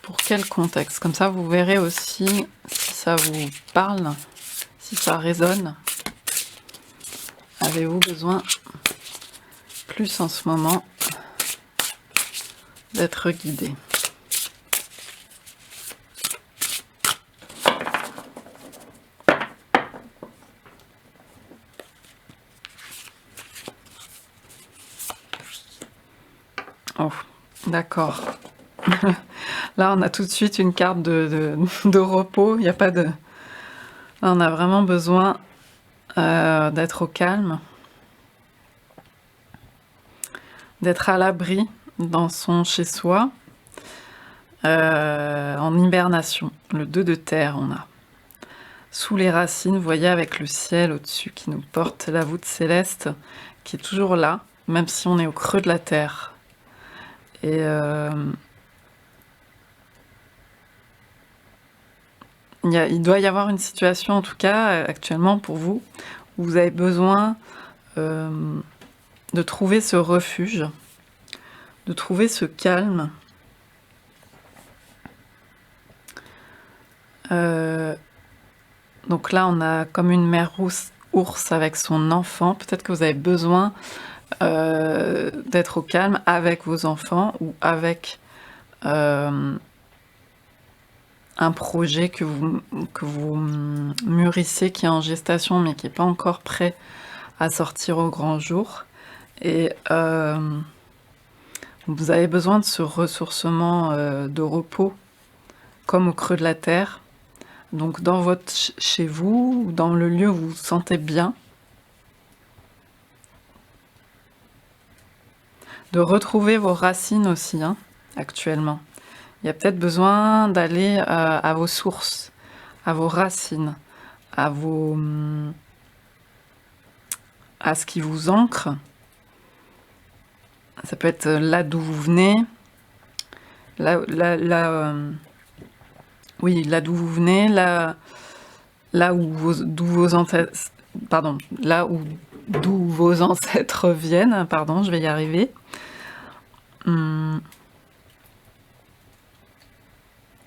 Pour quel contexte? Comme ça, vous verrez aussi si ça vous parle, si ça résonne. Avez-vous besoin plus en ce moment d'être guidé? Oh, d'accord. Là, on a tout de suite une carte de repos. Il n'y a pas de... Là, on a vraiment besoin d'être au calme, d'être à l'abri dans son chez-soi, en hibernation. Le 2 de terre, on a. Sous les racines, vous voyez, avec le ciel au-dessus qui nous porte la voûte céleste qui est toujours là, même si on est au creux de la terre. Et il doit y avoir une situation, en tout cas, actuellement pour vous, où vous avez besoin de trouver ce refuge, de trouver ce calme. Donc là, on a comme une mère ours avec son enfant. Peut-être que vous avez besoin d'être au calme avec vos enfants ou avec un projet que vous mûrissez, qui est en gestation mais qui n'est pas encore prêt à sortir au grand jour. Et vous avez besoin de ce ressourcement de repos, comme au creux de la terre. Donc dans votre chez vous, dans le lieu où vous vous sentez bien, de retrouver vos racines aussi, hein, actuellement. Il y a peut-être besoin d'aller à vos sources, à vos racines, à ce qui vous ancre. Ça peut être là d'où vous venez, oui, là d'où vous venez, d'où vos ancêtres, pardon, d'où vos ancêtres viennent, pardon, je vais y arriver.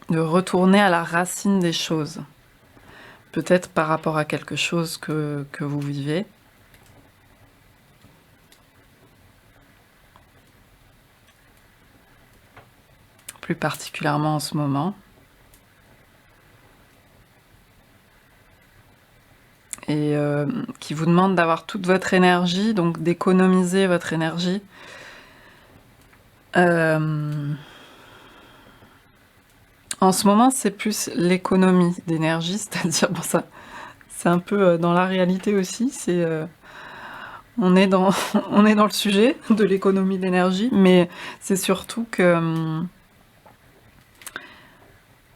De retourner à la racine des choses, peut-être par rapport à quelque chose que vous vivez. Plus particulièrement en ce moment. Et qui vous demande d'avoir toute votre énergie, donc d'économiser votre énergie. En ce moment, c'est plus l'économie d'énergie, c'est-à-dire, bon, ça, c'est un peu dans la réalité aussi, on est dans le sujet de l'économie d'énergie, mais c'est surtout que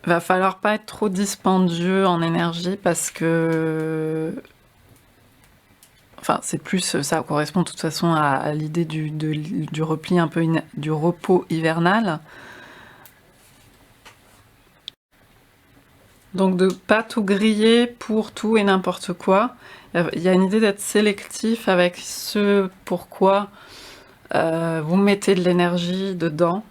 va falloir pas être trop dispendieux en énergie parce que... Enfin, c'est plus, ça correspond de toute façon à l'idée du repli, un peu du repos hivernal. Donc de pas tout griller pour tout et n'importe quoi. Il y a une idée d'être sélectif avec ce pourquoi vous mettez de l'énergie dedans.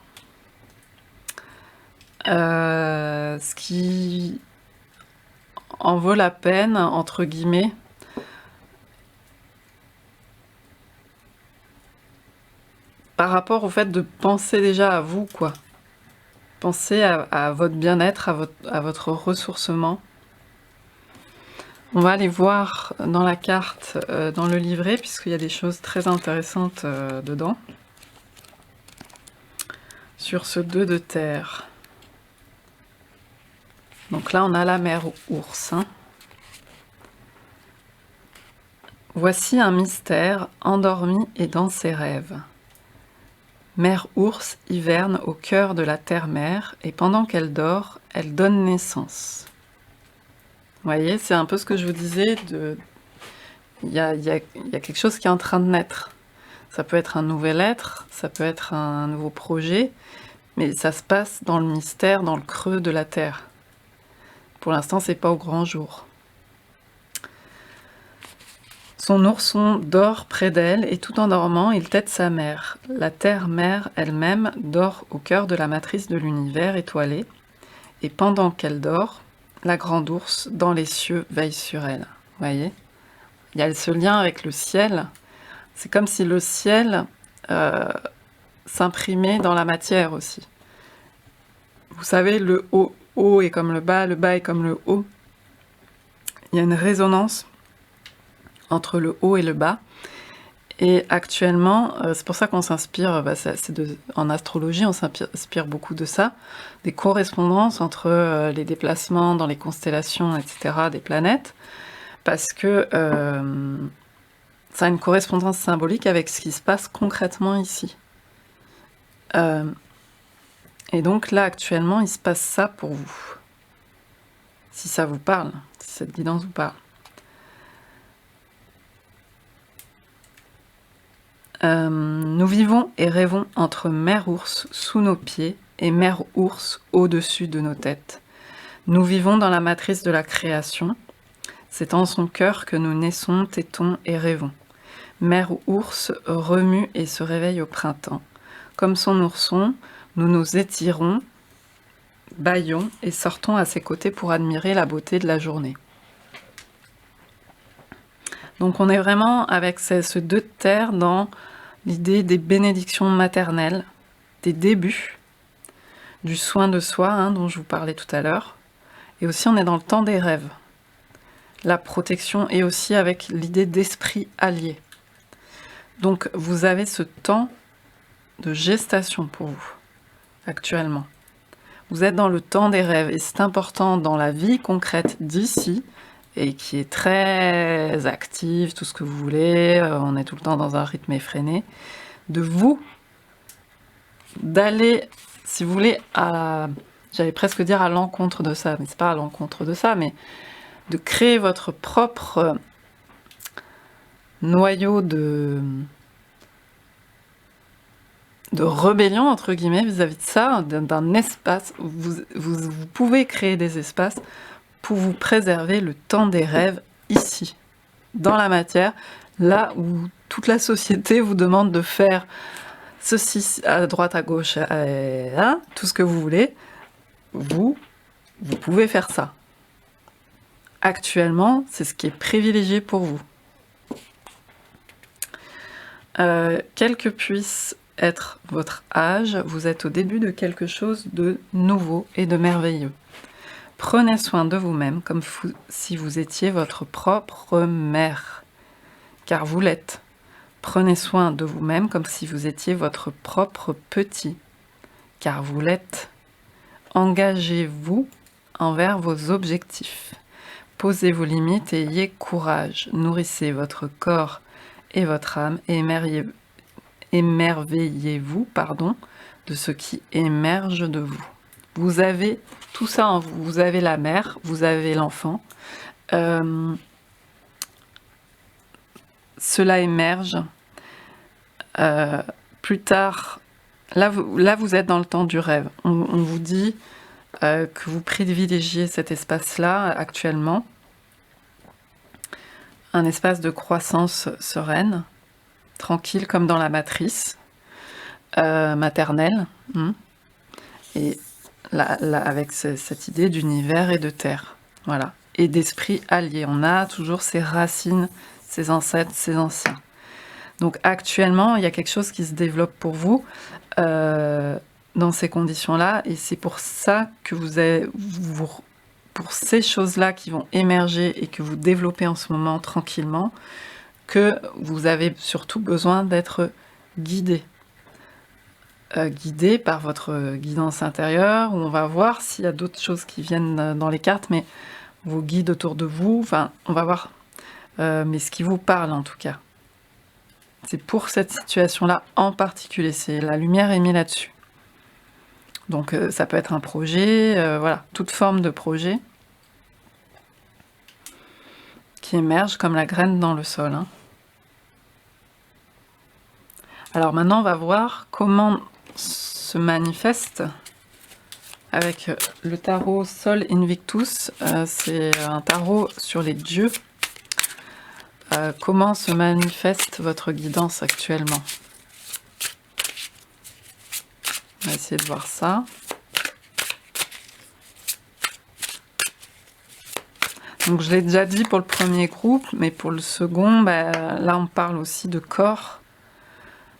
Ce qui en vaut la peine, entre guillemets. Par rapport au fait de penser déjà à vous, quoi. Pensez à votre bien-être, à votre ressourcement. On va aller voir dans la carte, dans le livret, puisqu'il y a des choses très intéressantes dedans. Sur ce 2 de terre. Donc là, on a la mère ours. Hein. Voici un mystère endormi et dans ses rêves. Mère ours hiverne au cœur de la terre-mère et pendant qu'elle dort, elle donne naissance. Vous voyez, c'est un peu ce que je vous disais, il y a quelque chose qui est en train de naître. Ça peut être un nouvel être, ça peut être un nouveau projet, mais ça se passe dans le mystère, dans le creux de la terre. Pour l'instant, c'est pas au grand jour. Son ourson dort près d'elle, et tout en dormant, il tette sa mère. La terre-mère elle-même dort au cœur de la matrice de l'univers étoilé, et pendant qu'elle dort, la grande ours, dans les cieux, veille sur elle. Vous voyez ? Il y a ce lien avec le ciel. C'est comme si le ciel s'imprimait dans la matière aussi. Vous savez, le haut est comme le bas est comme le haut. Il y a une résonance entre le haut et le bas. Et actuellement, c'est pour ça qu'on s'inspire, en astrologie, on s'inspire beaucoup de ça, des correspondances entre les déplacements dans les constellations, etc., des planètes, parce que ça a une correspondance symbolique avec ce qui se passe concrètement ici. Et donc là, actuellement, il se passe ça pour vous. Si ça vous parle, si cette guidance vous parle. Nous vivons et rêvons entre mère ours sous nos pieds et mère ours au-dessus de nos têtes. Nous vivons dans la matrice de la création. C'est en son cœur que nous naissons, tétons et rêvons. Mère ours remue et se réveille au printemps. Comme son ourson, nous nous étirons, bâillons et sortons à ses côtés pour admirer la beauté de la journée. Donc on est vraiment avec ce deux de terre dans l'idée des bénédictions maternelles, des débuts, du soin de soi dont je vous parlais tout à l'heure. Et aussi on est dans le temps des rêves. La protection et aussi avec l'idée d'esprit allié. Donc vous avez ce temps de gestation pour vous, actuellement. Vous êtes dans le temps des rêves et c'est important dans la vie concrète d'ici, et qui est très active, tout ce que vous voulez, on est tout le temps dans un rythme effréné, d'aller, si vous voulez, j'allais presque dire à l'encontre de ça, mais c'est pas à l'encontre de ça, mais de créer votre propre noyau de rébellion, entre guillemets, vis-à-vis de ça, d'un espace. Vous pouvez créer des espaces pour vous préserver le temps des rêves ici, dans la matière, là où toute la société vous demande de faire ceci à droite, à gauche, tout ce que vous voulez, vous pouvez faire ça. Actuellement, c'est ce qui est privilégié pour vous. Quel que puisse être votre âge, vous êtes au début de quelque chose de nouveau et de merveilleux. Prenez soin de vous-même comme si vous étiez votre propre mère, car vous l'êtes. Prenez soin de vous-même comme si vous étiez votre propre petit, car vous l'êtes. Engagez-vous envers vos objectifs. Posez vos limites et ayez courage. Nourrissez votre corps et votre âme et émerveillez-vous de ce qui émerge de vous. Vous avez tout ça en vous. Vous avez la mère, vous avez l'enfant. Cela émerge. Plus tard, là vous êtes dans le temps du rêve. On vous dit que vous privilégiez cet espace-là actuellement. Un espace de croissance sereine, tranquille comme dans la matrice maternelle. Et là, avec cette idée d'univers et de terre. Voilà. Et d'esprit allié. On a toujours ses racines, ses ancêtres, ses anciens. Donc actuellement, il y a quelque chose qui se développe pour vous dans ces conditions-là. Et c'est pour ça que pour ces choses-là qui vont émerger et que vous développez en ce moment tranquillement, que vous avez surtout besoin d'être guidé. Guidé par votre guidance intérieure, où on va voir s'il y a d'autres choses qui viennent dans les cartes, mais vos guides autour de vous, enfin, on va voir, mais ce qui vous parle en tout cas. C'est pour cette situation-là en particulier, la lumière est mise là-dessus. Donc ça peut être un projet, voilà, toute forme de projet qui émerge comme la graine dans le sol. Hein. Alors maintenant, on va voir comment se manifeste avec le tarot Sol Invictus. C'est un tarot sur les dieux. Comment se manifeste votre guidance actuellement? On va essayer de voir ça. Donc je l'ai déjà dit pour le premier groupe, mais pour le second, là on parle aussi de corps,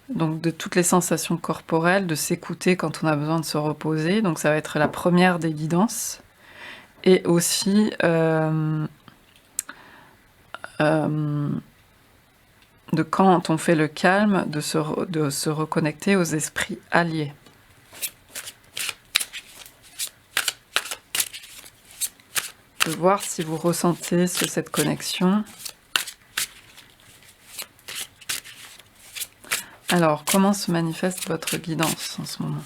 donc de toutes les sensations corporelles, de s'écouter quand on a besoin de se reposer. Donc ça va être la première des guidances. Et aussi de quand on fait le calme, de se reconnecter aux esprits alliés. De voir si vous ressentez cette connexion. Alors, comment se manifeste votre guidance en ce moment?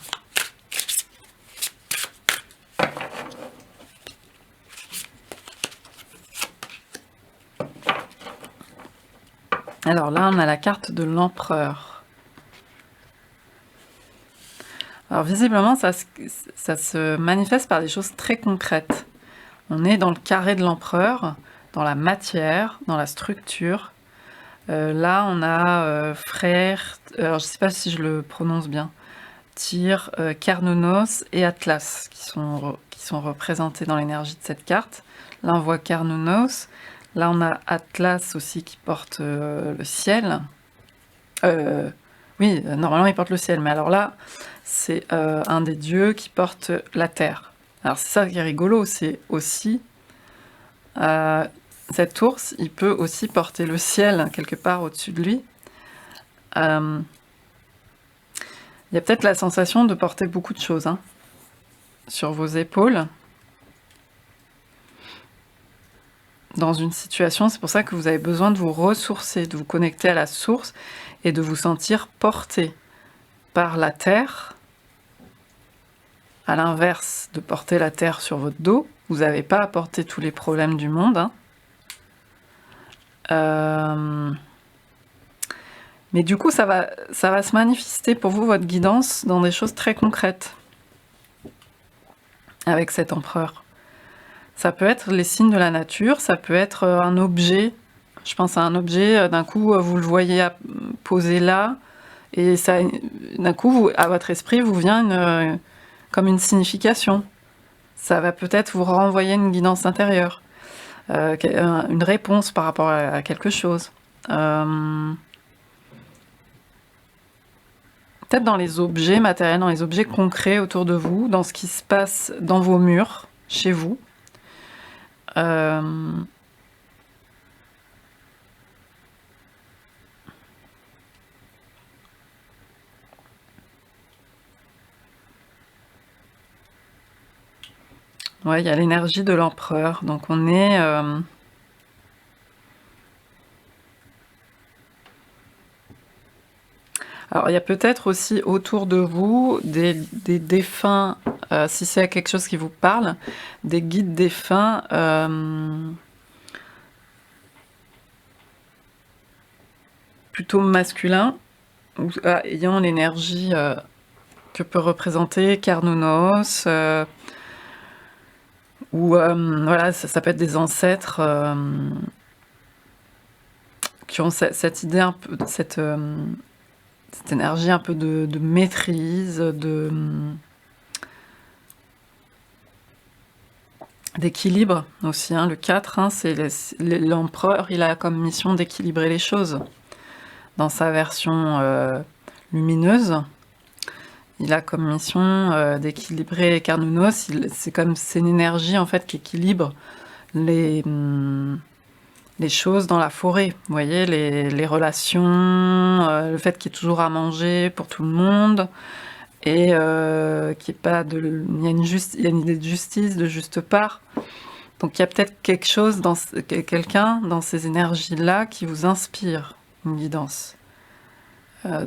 Alors là, on a la carte de l'empereur. Alors visiblement, ça se manifeste par des choses très concrètes. On est dans le carré de l'empereur, dans la matière, dans la structure. Là, on a frère, alors je ne sais pas si je le prononce bien, Tyr, Carnunos et Atlas qui sont représentés dans l'énergie de cette carte. Là, on voit Carnunos. Là, on a Atlas aussi qui porte le ciel. Oui, normalement, il porte le ciel, mais alors là, c'est un des dieux qui porte la terre. Alors, c'est ça qui est rigolo, c'est aussi... cet ours, il peut aussi porter le ciel quelque part au-dessus de lui. Il y a peut-être la sensation de porter beaucoup de choses hein, sur vos épaules. Dans une situation, c'est pour ça que vous avez besoin de vous ressourcer, de vous connecter à la source et de vous sentir porté par la terre. À l'inverse de porter la terre sur votre dos, vous n'avez pas à porter tous les problèmes du monde. Hein. Mais du coup, ça va se manifester pour vous, votre guidance, dans des choses très concrètes avec cet empereur. Ça peut être les signes de la nature, ça peut être un objet. Je pense à un objet, d'un coup, vous le voyez posé là, et d'un coup, à votre esprit, vous vient comme une signification. Ça va peut-être vous renvoyer une guidance intérieure, une réponse par rapport à quelque chose. Peut-être dans les objets matériels, dans les objets concrets autour de vous, dans ce qui se passe dans vos murs, chez vous. Ouais, il y a l'énergie de l'empereur, donc on est... Alors, il y a peut-être aussi autour de vous des défunts, si c'est quelque chose qui vous parle, des guides défunts plutôt masculins, ayant l'énergie que peut représenter Carnunos, ou voilà, ça peut être des ancêtres qui ont cette idée un peu, cette énergie un peu de maîtrise, d'équilibre aussi. Hein. Le 4, hein, c'est l'empereur, il a comme mission d'équilibrer les choses. Dans sa version lumineuse, il a comme mission d'équilibrer Carnunos. C'est une énergie en fait qui équilibre les choses dans la forêt, vous voyez, les relations, le fait qu'il y ait toujours à manger pour tout le monde, et qu'il n'y ait pas de... Il y a une idée de justice, de juste part. Donc il y a peut-être quelque chose, quelqu'un dans ces énergies-là qui vous inspire une guidance. Ça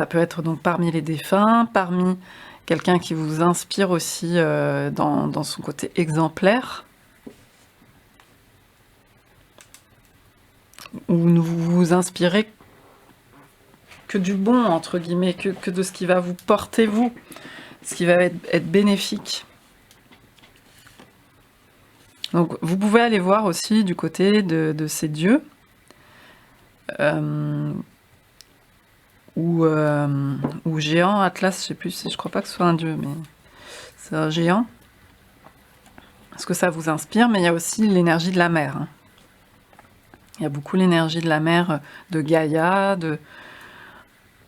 peut être donc parmi les défunts, parmi quelqu'un qui vous inspire aussi dans son côté exemplaire. où vous vous inspirez que du bon, entre guillemets, que de ce qui va vous porter, vous, ce qui va être bénéfique. Donc vous pouvez aller voir aussi du côté de ces dieux, ou géant, Atlas, je sais plus, je crois pas que ce soit un dieu, mais c'est un géant. Parce que ça vous inspire, mais il y a aussi l'énergie de la mer. Hein. Il y a beaucoup l'énergie de la mer, de Gaïa, de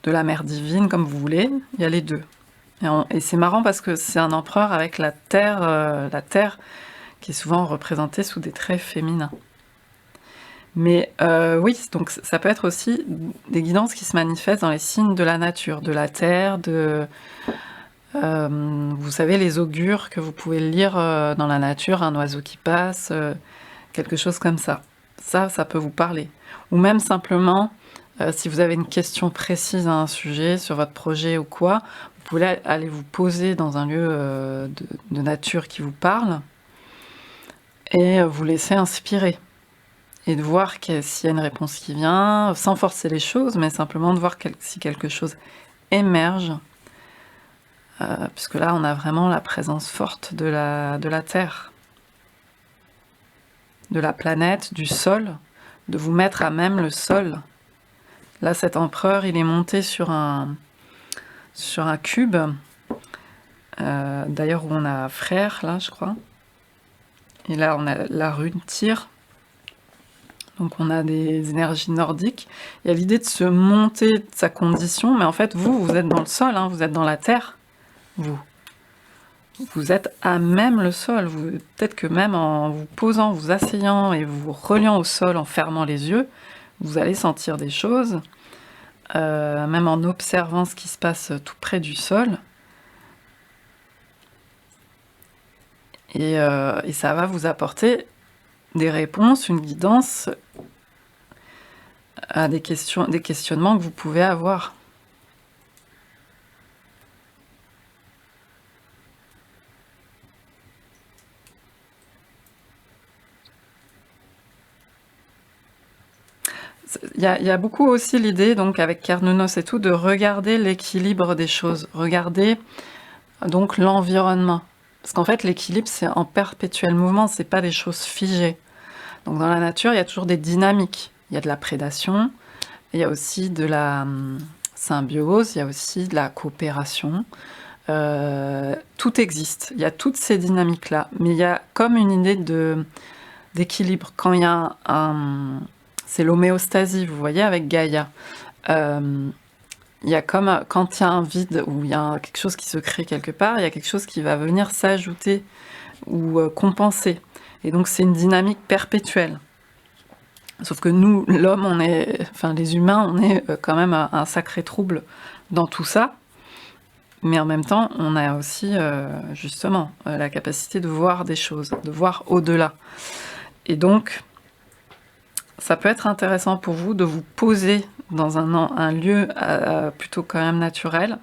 la mer divine, comme vous voulez. Il y a les deux. Et c'est marrant parce que c'est un empereur avec la terre qui est souvent représentée sous des traits féminins. Mais oui, donc ça peut être aussi des guidances qui se manifestent dans les signes de la nature, de la terre, vous savez, les augures que vous pouvez lire dans la nature, un oiseau qui passe, quelque chose comme ça. Ça peut vous parler. Ou même simplement, si vous avez une question précise à un sujet, sur votre projet ou quoi, vous pouvez aller vous poser dans un lieu de nature qui vous parle et vous laisser inspirer. Et de voir s'il y a une réponse qui vient, sans forcer les choses, mais simplement de voir si quelque chose émerge. Puisque là, on a vraiment la présence forte de la Terre, de la planète, du sol, de vous mettre à même le sol. Là, cet empereur, il est monté sur un cube, d'ailleurs où on a frère, là, je crois. Et là, on a la rune Tyr. Donc on a des énergies nordiques. Il y a l'idée de se monter de sa condition, mais en fait, vous êtes dans le sol, hein, vous êtes dans la terre, vous êtes à même le sol. Peut-être que même en vous posant, vous asseyant et vous reliant au sol en fermant les yeux, vous allez sentir des choses, même en observant ce qui se passe tout près du sol. Et ça va vous apporter des réponses, une guidance à des questionnements que vous pouvez avoir. Il y a beaucoup aussi l'idée, donc avec Cernunnos et tout, de regarder l'équilibre des choses, regarder donc l'environnement. Parce qu'en fait, l'équilibre, c'est en perpétuel mouvement, c'est pas des choses figées. Donc dans la nature, il y a toujours des dynamiques. Il y a de la prédation, il y a aussi de la symbiose, il y a aussi de la coopération. Tout existe, il y a toutes ces dynamiques-là. Mais il y a comme une idée d'équilibre. Quand il y a c'est l'homéostasie, vous voyez, avec Gaïa. Il y a comme quand il y a un vide ou il y a quelque chose qui se crée quelque part, il y a quelque chose qui va venir s'ajouter ou compenser. Et donc c'est une dynamique perpétuelle. Sauf que nous, l'homme, les humains, on est quand même un sacré trouble dans tout ça. Mais en même temps, on a aussi justement la capacité de voir des choses, de voir au-delà. Et donc, ça peut être intéressant pour vous de vous poser dans un lieu plutôt quand même naturel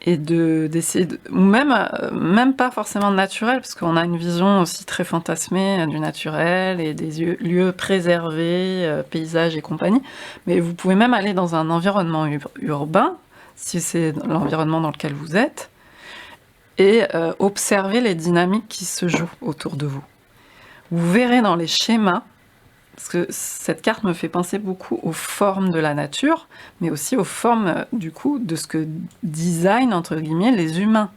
et d'essayer ou même pas forcément naturel, parce qu'on a une vision aussi très fantasmée du naturel et des lieux préservés, paysages et compagnie, mais vous pouvez même aller dans un environnement urbain, si c'est l'environnement dans lequel vous êtes, et observer les dynamiques qui se jouent autour de vous. Vous verrez dans les schémas, parce que cette carte me fait penser beaucoup aux formes de la nature, mais aussi aux formes, du coup, de ce que design, entre guillemets, les humains.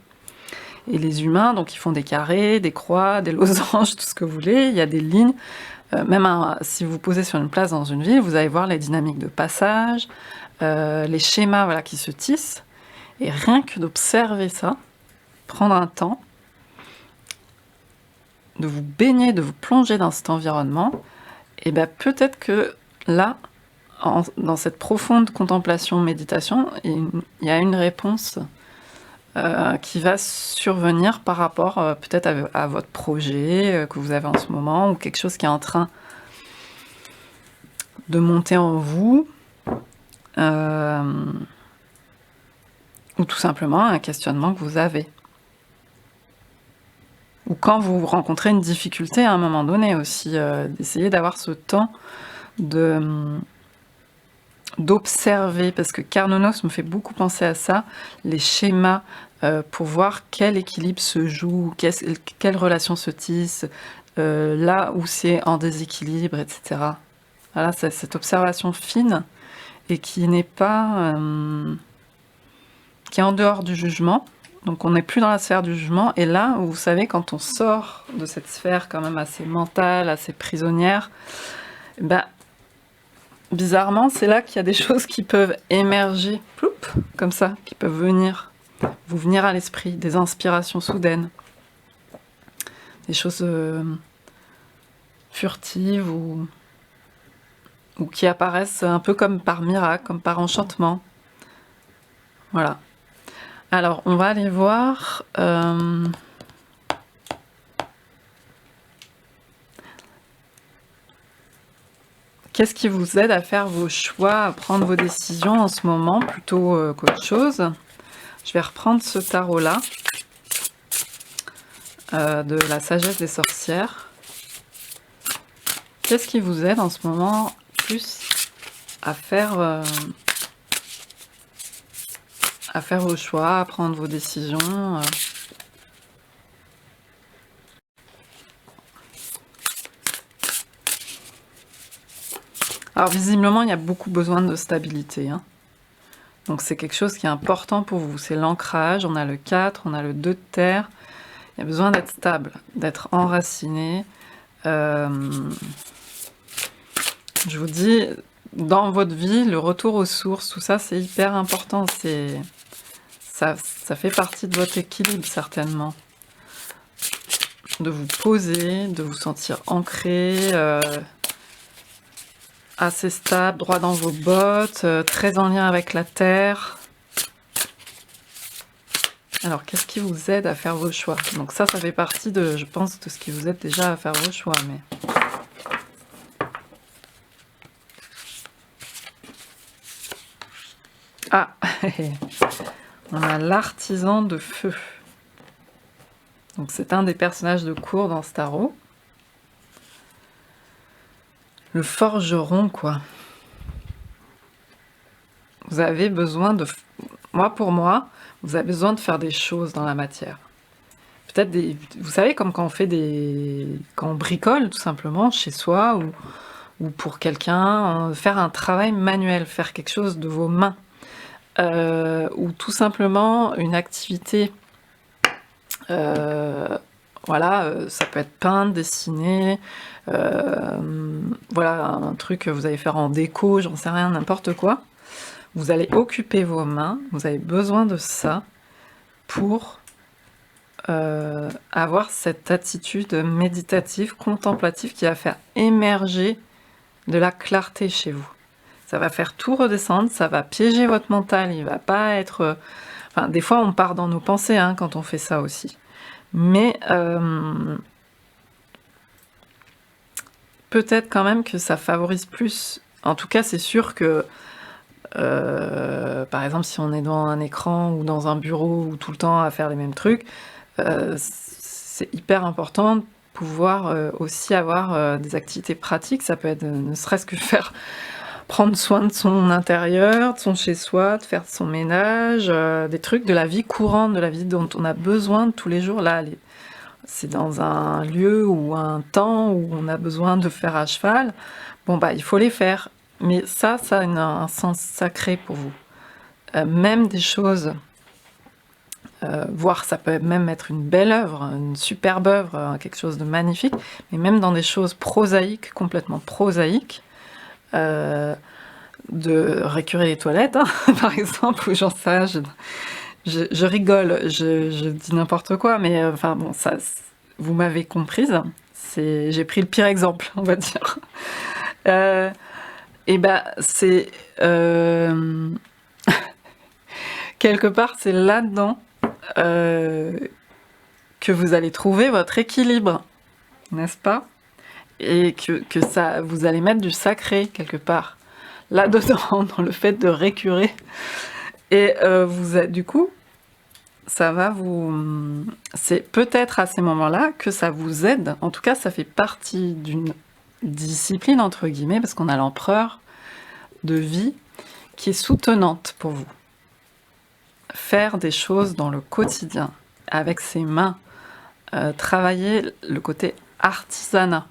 Et les humains, donc, ils font des carrés, des croix, des losanges, tout ce que vous voulez. Il y a des lignes. Même si vous vous posez sur une place dans une ville, vous allez voir les dynamiques de passage, les schémas voilà, qui se tissent. Et rien que d'observer ça, prendre un temps, de vous baigner, de vous plonger dans cet environnement, et bien peut-être que là, dans cette profonde contemplation, méditation, il y a une réponse qui va survenir par rapport peut-être à votre projet que vous avez en ce moment, ou quelque chose qui est en train de monter en vous, ou tout simplement un questionnement que vous avez. ou quand vous rencontrez une difficulté à un moment donné aussi, d'essayer d'avoir ce temps d'observer, parce que Carnonos me fait beaucoup penser à ça, les schémas pour voir quel équilibre se joue, quelle relation se tisse, là où c'est en déséquilibre, etc. Voilà, c'est cette observation fine et qui n'est pas... qui est en dehors du jugement. Donc on n'est plus dans la sphère du jugement. Et là, vous savez, quand on sort de cette sphère quand même assez mentale, assez prisonnière, ben, bizarrement, c'est là qu'il y a des choses qui peuvent émerger, ploup, comme ça, qui peuvent vous venir à l'esprit, des inspirations soudaines, des choses furtives ou qui apparaissent un peu comme par miracle, comme par enchantement. Voilà. Alors, on va aller voir... qu'est-ce qui vous aide à faire vos choix, à prendre vos décisions en ce moment, plutôt qu'autre chose? Je vais reprendre ce tarot-là, de la sagesse des sorcières. Qu'est-ce qui vous aide en ce moment plus à faire vos choix, à prendre vos décisions Alors visiblement, il y a beaucoup besoin de stabilité, hein. Donc c'est quelque chose qui est important pour vous, c'est l'ancrage. On a le 4, on a le 2 de terre. Il y a besoin d'être stable, d'être enraciné. Je vous dis, dans votre vie, le retour aux sources, tout ça, c'est hyper important. Ça fait partie de votre équilibre, certainement. De vous poser, de vous sentir ancré, assez stable, droit dans vos bottes, très en lien avec la terre. Alors, qu'est-ce qui vous aide à faire vos choix? Donc ça fait partie de, je pense, de ce qui vous aide déjà à faire vos choix, mais... Ah, on a l'artisan de feu. Donc c'est un des personnages de cour dans ce tarot. Le forgeron, quoi. Vous avez besoin de... Pour moi, vous avez besoin de faire des choses dans la matière. Peut-être des... Vous savez, comme quand on fait des... Quand on bricole, tout simplement, chez soi, ou pour quelqu'un, faire un travail manuel, faire quelque chose de vos mains. Ou tout simplement une activité... voilà, ça peut être peindre, dessiner, voilà, un truc que vous allez faire en déco, j'en sais rien, n'importe quoi. Vous allez occuper vos mains, vous avez besoin de ça pour avoir cette attitude méditative, contemplative qui va faire émerger de la clarté chez vous. Ça va faire tout redescendre, ça va piéger votre mental, il va pas être... Enfin, des fois on part dans nos pensées hein, quand on fait ça aussi. Mais peut-être quand même que ça favorise plus. En tout cas, c'est sûr que, par exemple, si on est dans un écran ou dans un bureau ou tout le temps à faire les mêmes trucs, c'est hyper important de pouvoir aussi avoir des activités pratiques. Ça peut être ne serait-ce que prendre soin de son intérieur, de son chez-soi, de faire son ménage, des trucs de la vie courante, de la vie dont on a besoin de tous les jours. Là, c'est dans un lieu ou un temps où on a besoin de faire à cheval. Bon, bah, il faut les faire. Mais ça a un sens sacré pour vous. Même des choses, voire ça peut même être une belle œuvre, une superbe œuvre, quelque chose de magnifique, mais même dans des choses prosaïques, complètement prosaïques, de récurer les toilettes, hein, par exemple, ou j'en sais rien, je rigole, je dis n'importe quoi, mais enfin bon, ça, vous m'avez comprise, j'ai pris le pire exemple, on va dire. Et ben, c'est... quelque part, c'est là-dedans que vous allez trouver votre équilibre, n'est-ce pas? Et que ça, vous allez mettre du sacré quelque part là-dedans, dans le fait de récurer. Et du coup, ça va vous... C'est peut-être à ces moments-là que ça vous aide. En tout cas, ça fait partie d'une discipline, entre guillemets, parce qu'on a l'empereur de vie qui est soutenante pour vous. Faire des choses dans le quotidien, avec ses mains, travailler le côté artisanat.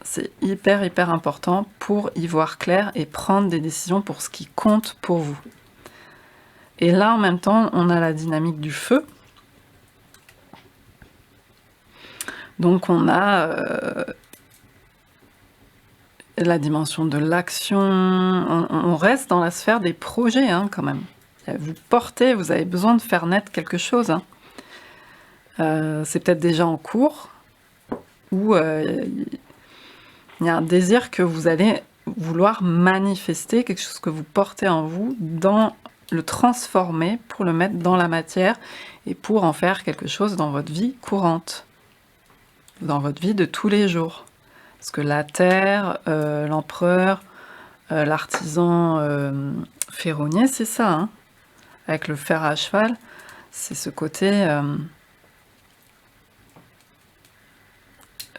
C'est hyper important pour y voir clair et prendre des décisions pour ce qui compte pour vous. Et là, en même temps, on a la dynamique du feu. Donc on a la dimension de l'action. On reste dans la sphère des projets, hein, quand même. Vous portez, vous avez besoin de faire naître quelque chose. Hein. C'est peut-être déjà en cours, ou il y a un désir que vous allez vouloir manifester, quelque chose que vous portez en vous, le transformer pour le mettre dans la matière et pour en faire quelque chose dans votre vie courante, dans votre vie de tous les jours. Parce que la terre, l'empereur, l'artisan ferronnier, c'est ça, hein, avec le fer à cheval, c'est ce côté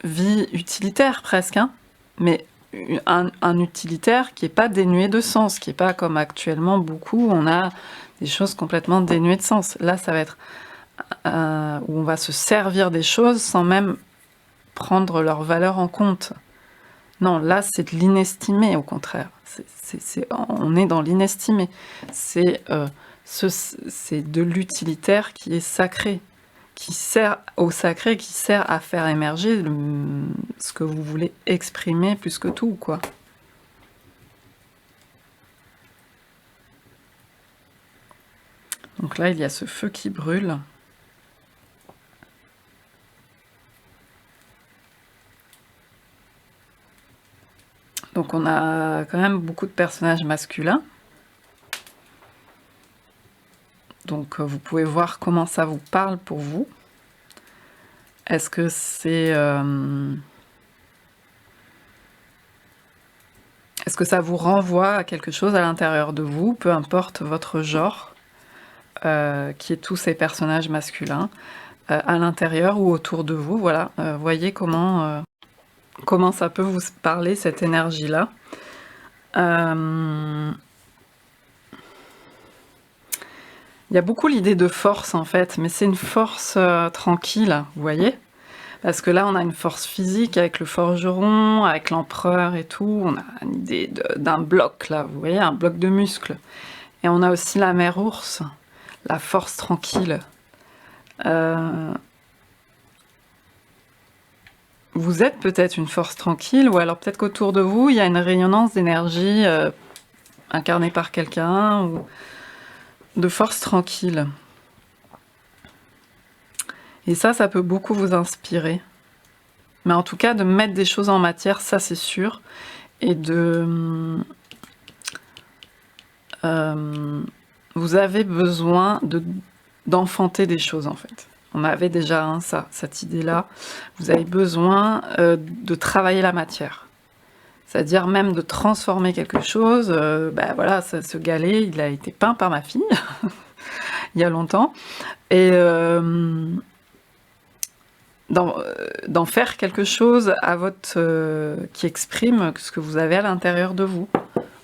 vie utilitaire presque, hein, mais un utilitaire qui n'est pas dénué de sens, qui n'est pas comme actuellement beaucoup, on a des choses complètement dénuées de sens. Là, ça va être où on va se servir des choses sans même prendre leur valeur en compte. Non, là, c'est de l'inestimé, au contraire. On est dans l'inestimé. C'est de l'utilitaire qui est sacré, qui sert au sacré, qui sert à faire émerger ce que vous voulez exprimer plus que tout, quoi. Donc là, il y a ce feu qui brûle. Donc on a quand même beaucoup de personnages masculins. Donc vous pouvez voir comment ça vous parle pour vous. Est-ce que c'est... Est-ce que ça vous renvoie à quelque chose à l'intérieur de vous, peu importe votre genre, qui est tous ces personnages masculins, à l'intérieur ou autour de vous, voilà. Voyez comment ça peut vous parler, cette énergie-là. Il y a beaucoup l'idée de force, en fait, mais c'est une force tranquille, vous voyez? Parce que là, on a une force physique avec le forgeron, avec l'empereur et tout. On a une idée d'un bloc, là, vous voyez, un bloc de muscles. Et on a aussi la mère ours, la force tranquille. Vous êtes peut-être une force tranquille, ou alors peut-être qu'autour de vous, il y a une rayonnance d'énergie incarnée par quelqu'un, ou de force tranquille. Et ça peut beaucoup vous inspirer. Mais en tout cas, de mettre des choses en matière, ça c'est sûr. Et vous avez besoin d'enfanter des choses, en fait. On avait déjà cette idée-là. Vous avez besoin de travailler la matière. C'est-à-dire même de transformer quelque chose. Voilà, ce galet, il a été peint par ma fille, il y a longtemps. Et d'en faire quelque chose qui exprime ce que vous avez à l'intérieur de vous.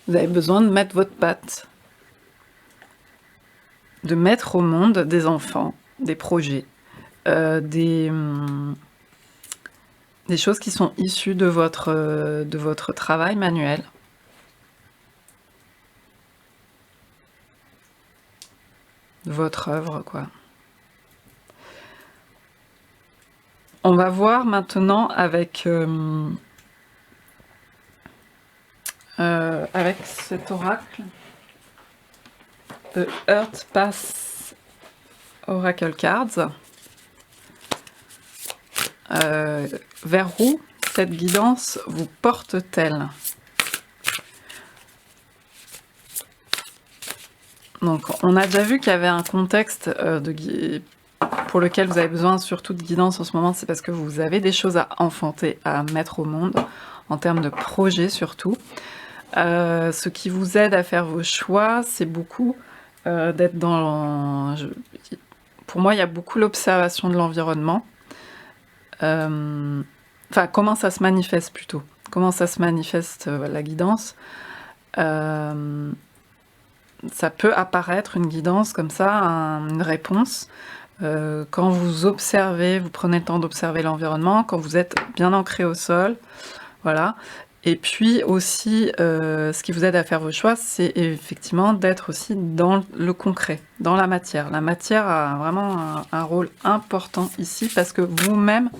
Vous avez besoin de mettre votre patte. De mettre au monde des enfants, des projets, des choses qui sont issues de votre travail manuel. De votre œuvre, quoi. On va voir maintenant avec cet oracle, The Earth Path Oracle Cards. Vers où cette guidance vous porte-t-elle? Donc, on a déjà vu qu'il y avait un contexte pour lequel vous avez besoin surtout de guidance en ce moment, c'est parce que vous avez des choses à enfanter, à mettre au monde, en termes de projet surtout. Ce qui vous aide à faire vos choix, c'est beaucoup d'être dans... Pour moi, il y a beaucoup l'observation de l'environnement. Enfin, comment ça se manifeste plutôt. Comment ça se manifeste, la guidance. Ça peut apparaître une guidance comme ça, une réponse. Quand vous observez, vous prenez le temps d'observer l'environnement, quand vous êtes bien ancré au sol, voilà. Et puis aussi, ce qui vous aide à faire vos choix, c'est effectivement d'être aussi dans le concret, dans la matière. La matière a vraiment un rôle important ici parce que vous-même,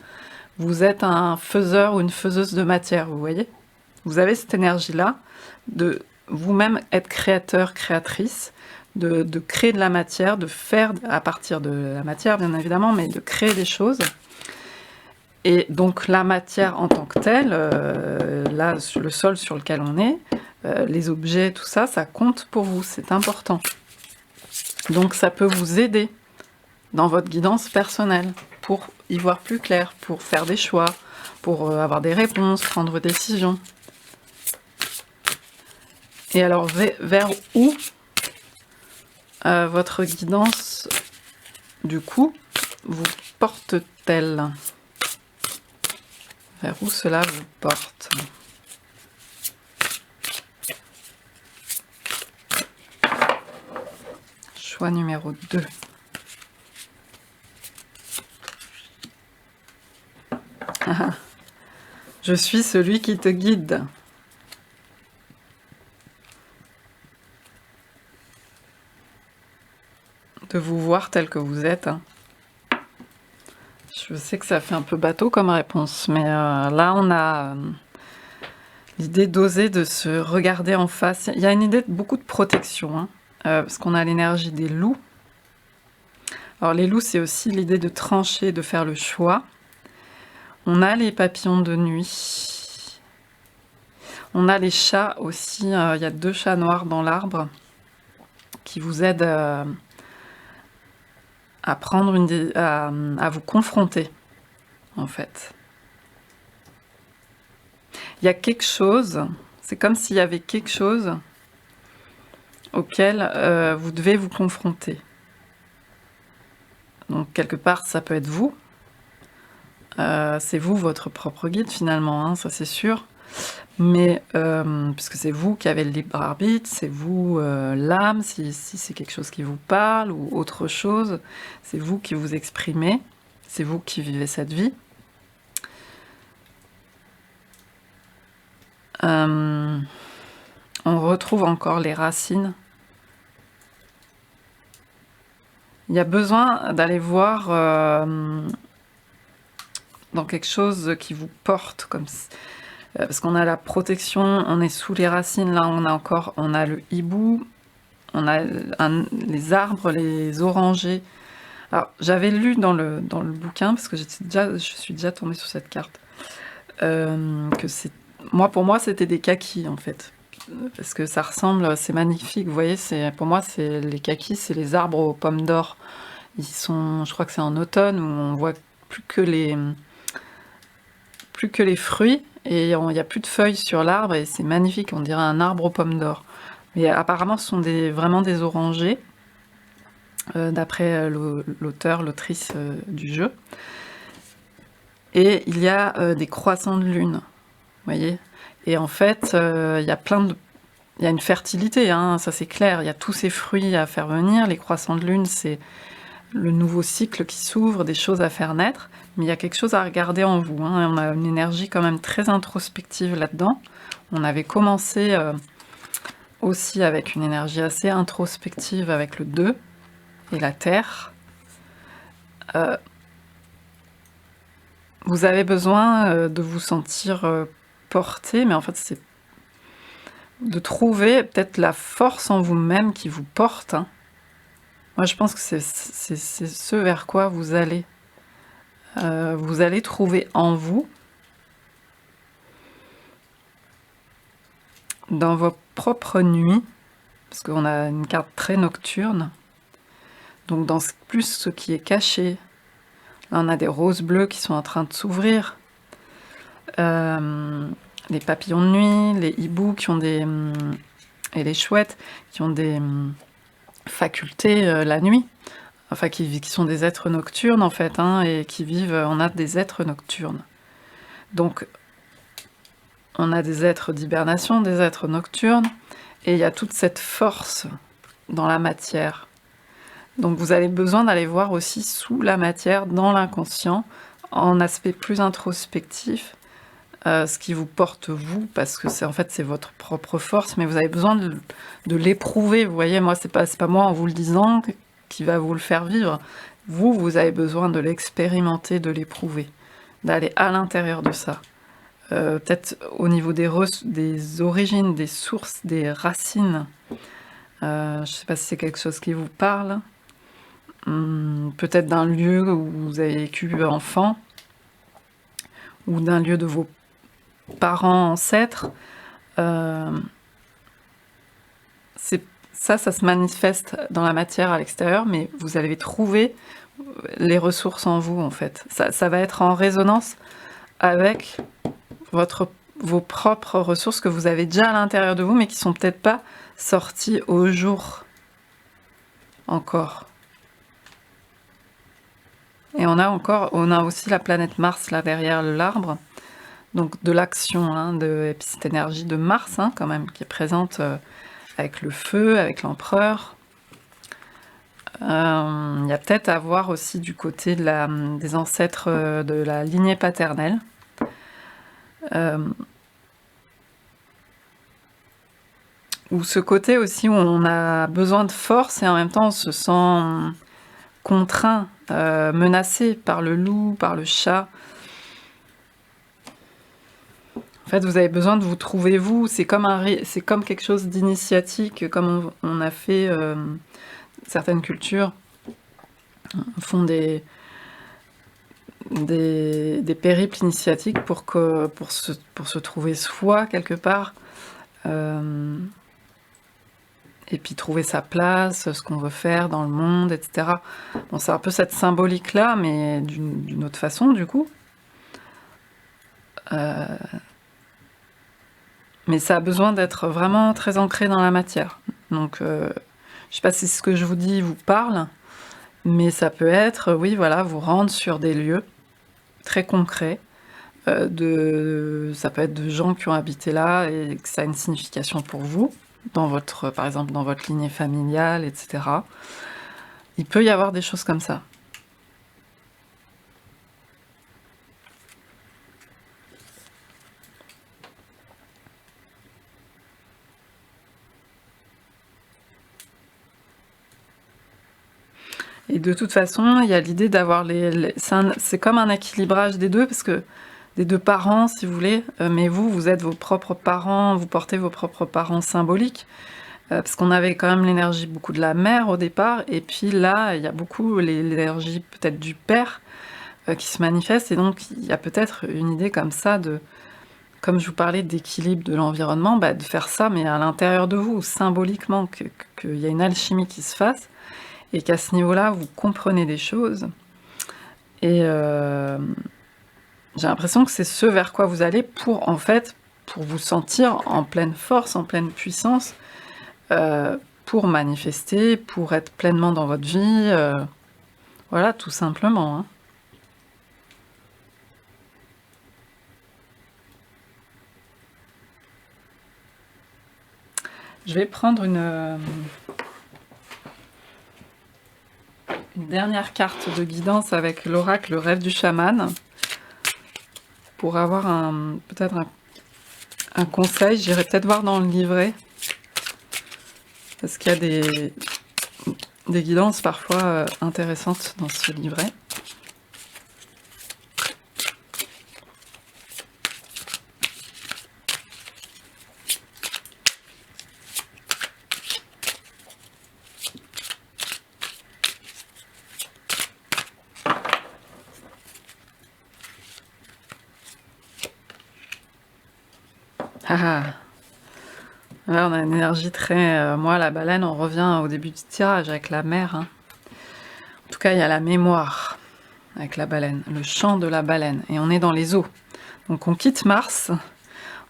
vous êtes un faiseur ou une faiseuse de matière, vous voyez? Vous avez cette énergie-là de vous-même être créateur, créatrice, de créer de la matière, de faire à partir de la matière, bien évidemment, mais de créer des choses. Et donc la matière en tant que telle, là, sur le sol sur lequel on est, les objets, tout ça, ça compte pour vous, c'est important. Donc ça peut vous aider dans votre guidance personnelle, pour y voir plus clair, pour faire des choix, pour avoir des réponses, prendre des décisions. Et alors, vers où votre guidance, du coup, vous porte-t-elle? Vers où cela vous porte? Choix numéro 2. Je suis celui qui te guide. De vous voir tel que vous êtes. Je sais que ça fait un peu bateau comme réponse, mais là on a l'idée d'oser, de se regarder en face. Il y a une idée de beaucoup de protection, parce qu'on a l'énergie des loups. Alors les loups, c'est aussi l'idée de trancher, de faire le choix. On a les papillons de nuit. On a les chats aussi. Il y a 2 chats noirs dans l'arbre qui vous aident à prendre à vous confronter, en fait. Il y a quelque chose, c'est comme s'il y avait quelque chose auquel vous devez vous confronter. Donc quelque part, ça peut être vous. C'est vous, votre propre guide finalement, ça c'est sûr. Mais puisque c'est vous qui avez le libre arbitre, c'est vous l'âme, si c'est quelque chose qui vous parle ou autre chose, c'est vous qui vous exprimez, c'est vous qui vivez cette vie. On retrouve encore les racines. Il y a besoin d'aller voir dans quelque chose qui vous porte, comme parce qu'on a la protection, on est sous les racines, là on a le hibou, on a les arbres, les orangers. Alors j'avais lu dans le bouquin, parce que je suis déjà tombée sur cette carte, que pour moi c'était des kakis en fait, parce que ça ressemble, c'est magnifique, vous voyez, pour moi c'est les kakis, c'est les arbres aux pommes d'or. Je crois que c'est en automne où on voit plus que les fruits, et il n'y a plus de feuilles sur l'arbre, et c'est magnifique, on dirait un arbre aux pommes d'or. Mais apparemment ce sont vraiment des orangers, d'après l'auteur, l'autrice du jeu. Et il y a des croissants de lune, vous voyez. Et en fait, il y a une fertilité, ça c'est clair, il y a tous ces fruits à faire venir. Les croissants de lune, c'est le nouveau cycle qui s'ouvre, des choses à faire naître, mais il y a quelque chose à regarder en vous. On a une énergie quand même très introspective là-dedans. On avait commencé aussi avec une énergie assez introspective avec le 2 et la Terre. Vous avez besoin de vous sentir porté, mais en fait c'est de trouver peut-être la force en vous-même qui vous porte. Moi je pense que c'est ce vers quoi vous allez. Vous allez trouver en vous, dans vos propres nuits, parce qu'on a une carte très nocturne, donc dans plus ce qui est caché. Là on a des roses bleues qui sont en train de s'ouvrir, les papillons de nuit, les hiboux qui ont et les chouettes qui ont des facultés la nuit, enfin qui sont des êtres nocturnes en fait, hein, et qui vivent, on a des êtres nocturnes. Donc on a des êtres d'hibernation, des êtres nocturnes, et il y a toute cette force dans la matière. Donc vous avez besoin d'aller voir aussi sous la matière, dans l'inconscient, en aspect plus introspectif, ce qui vous porte vous, parce que c'est en fait c'est votre propre force, mais vous avez besoin de l'éprouver. Vous voyez, moi c'est pas moi en vous le disant qui va vous le faire vivre. Vous avez besoin de l'expérimenter, de l'éprouver, d'aller à l'intérieur de ça. Peut-être au niveau des origines, des sources, des racines. Je sais pas si c'est quelque chose qui vous parle. Peut-être d'un lieu où vous avez vécu enfant, ou d'un lieu de vos parents, ancêtres. Ça se manifeste dans la matière à l'extérieur, mais vous allez trouver les ressources en vous, en fait. Ça va être en résonance avec vos propres ressources que vous avez déjà à l'intérieur de vous, mais qui sont peut-être pas sorties au jour encore. Et on a aussi la planète Mars là derrière l'arbre, donc de l'action, hein, et puis cette énergie de Mars, hein, quand même, qui est présente avec le feu, avec l'empereur. Il y a peut-être à voir aussi du côté des ancêtres de la lignée paternelle. Ou ce côté aussi où on a besoin de force et en même temps on se sent contraint, menacé par le loup, par le chat. En fait, vous avez besoin de vous trouver vous. C'est comme quelque chose d'initiatique, comme on a fait certaines cultures font des périples initiatiques pour se trouver soi quelque part. Et puis trouver sa place, ce qu'on veut faire dans le monde, etc. Bon, c'est un peu cette symbolique-là, mais d'une autre façon, du coup. Mais ça a besoin d'être vraiment très ancré dans la matière. Donc, je sais pas si ce que je vous dis vous parle, mais ça peut être, oui, voilà, vous rendre sur des lieux très concrets. Ça peut être de gens qui ont habité là et que ça a une signification pour vous. Par exemple dans votre lignée familiale, etc. Il peut y avoir des choses comme ça. Et de toute façon, il y a l'idée d'avoir c'est comme un équilibrage des deux, parce que des deux parents, si vous voulez, mais vous êtes vos propres parents, vous portez vos propres parents symboliques, parce qu'on avait quand même l'énergie beaucoup de la mère au départ, et puis là, il y a beaucoup l'énergie peut-être du père qui se manifeste, et donc il y a peut-être une idée comme ça comme je vous parlais d'équilibre de l'environnement, de faire ça, mais à l'intérieur de vous, symboliquement, qu'il y a une alchimie qui se fasse, et qu'à ce niveau-là, vous comprenez des choses. Et j'ai l'impression que c'est ce vers quoi vous allez pour vous sentir en pleine force, en pleine puissance, pour manifester, pour être pleinement dans votre vie. Voilà, tout simplement. Hein. Je vais prendre une dernière carte de guidance avec l'oracle, le rêve du chaman, pour avoir peut-être un conseil. J'irai peut-être voir dans le livret, parce qu'il y a des guidances parfois intéressantes dans ce livret. Ah, là, on a une énergie très... moi, la baleine, on revient au début du tirage avec la mer. Hein. En tout cas, il y a la mémoire avec la baleine, le chant de la baleine. Et on est dans les eaux. Donc, on quitte Mars.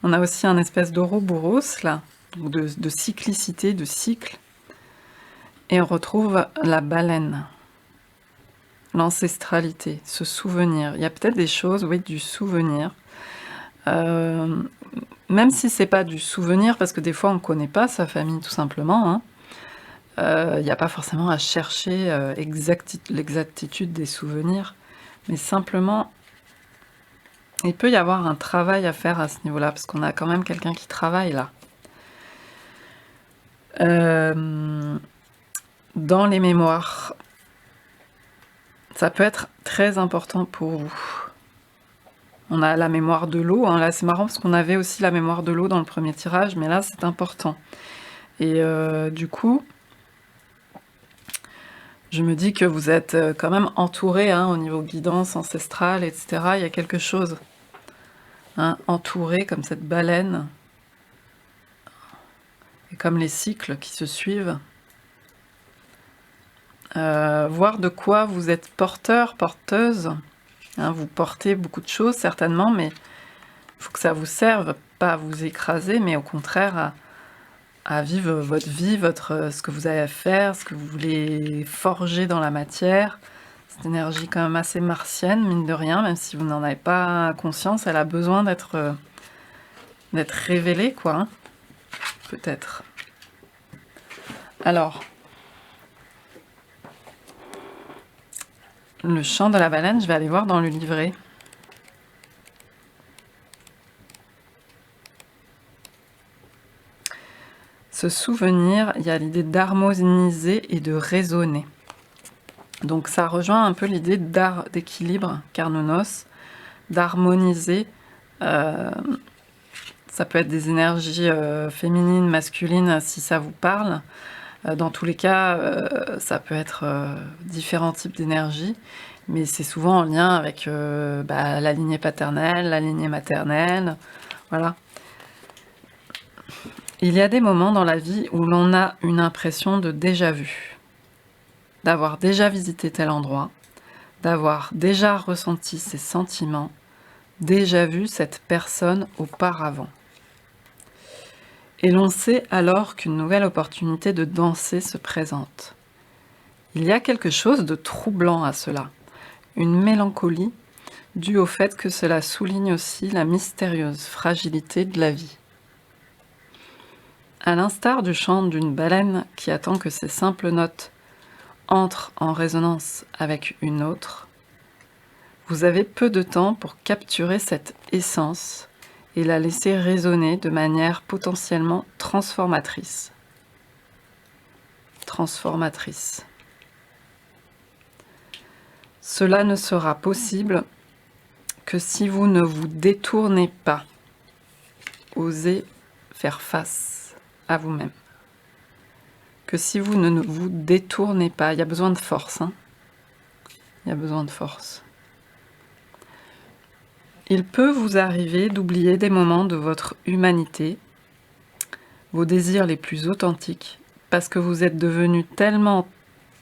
On a aussi un espèce d'Ouroboros, là, de cyclicité, de cycle. Et on retrouve la baleine, l'ancestralité, ce souvenir. Il y a peut-être des choses, oui, du souvenir. Même si c'est pas du souvenir, parce que des fois on ne connaît pas sa famille tout simplement, hein. Il n'y a pas forcément à chercher l'exactitude des souvenirs, mais simplement, il peut y avoir un travail à faire à ce niveau-là, parce qu'on a quand même quelqu'un qui travaille là. Dans les mémoires, ça peut être très important pour vous. On a la mémoire de l'eau, hein. Là c'est marrant parce qu'on avait aussi la mémoire de l'eau dans le premier tirage, mais là c'est important. Et du coup, je me dis que vous êtes quand même entouré, hein, au niveau guidance ancestrale, etc. Il y a quelque chose, hein, entouré comme cette baleine, et comme les cycles qui se suivent. Voir de quoi vous êtes porteur, porteuse. Hein, vous portez beaucoup de choses certainement, mais il faut que ça vous serve, pas à vous écraser, mais au contraire à vivre votre vie, ce que vous avez à faire, ce que vous voulez forger dans la matière. Cette énergie quand même assez martienne, mine de rien, même si vous n'en avez pas conscience, elle a besoin d'être révélée, quoi, hein, peut-être. Alors, le chant de la baleine, je vais aller voir dans le livret. Ce souvenir, il y a l'idée d'harmoniser et de raisonner. Donc ça rejoint un peu l'idée d'équilibre, Carnonos, d'harmoniser. Ça peut être des énergies féminines, masculines, si ça vous parle. Dans tous les cas, ça peut être différents types d'énergie, mais c'est souvent en lien avec la lignée paternelle, la lignée maternelle, voilà. Il y a des moments dans la vie où l'on a une impression de déjà-vu, d'avoir déjà visité tel endroit, d'avoir déjà ressenti ces sentiments, déjà vu cette personne auparavant. Et l'on sait alors qu'une nouvelle opportunité de danser se présente. Il y a quelque chose de troublant à cela, une mélancolie due au fait que cela souligne aussi la mystérieuse fragilité de la vie. À l'instar du chant d'une baleine qui attend que ses simples notes entrent en résonance avec une autre, vous avez peu de temps pour capturer cette essence et la laisser résonner de manière potentiellement transformatrice. Cela ne sera possible que si vous ne vous détournez pas. Osez faire face à vous-même. Que si vous ne vous détournez pas, il y a besoin de force, hein. Il y a besoin de force. Il peut vous arriver d'oublier des moments de votre humanité, vos désirs les plus authentiques, parce que vous êtes devenu tellement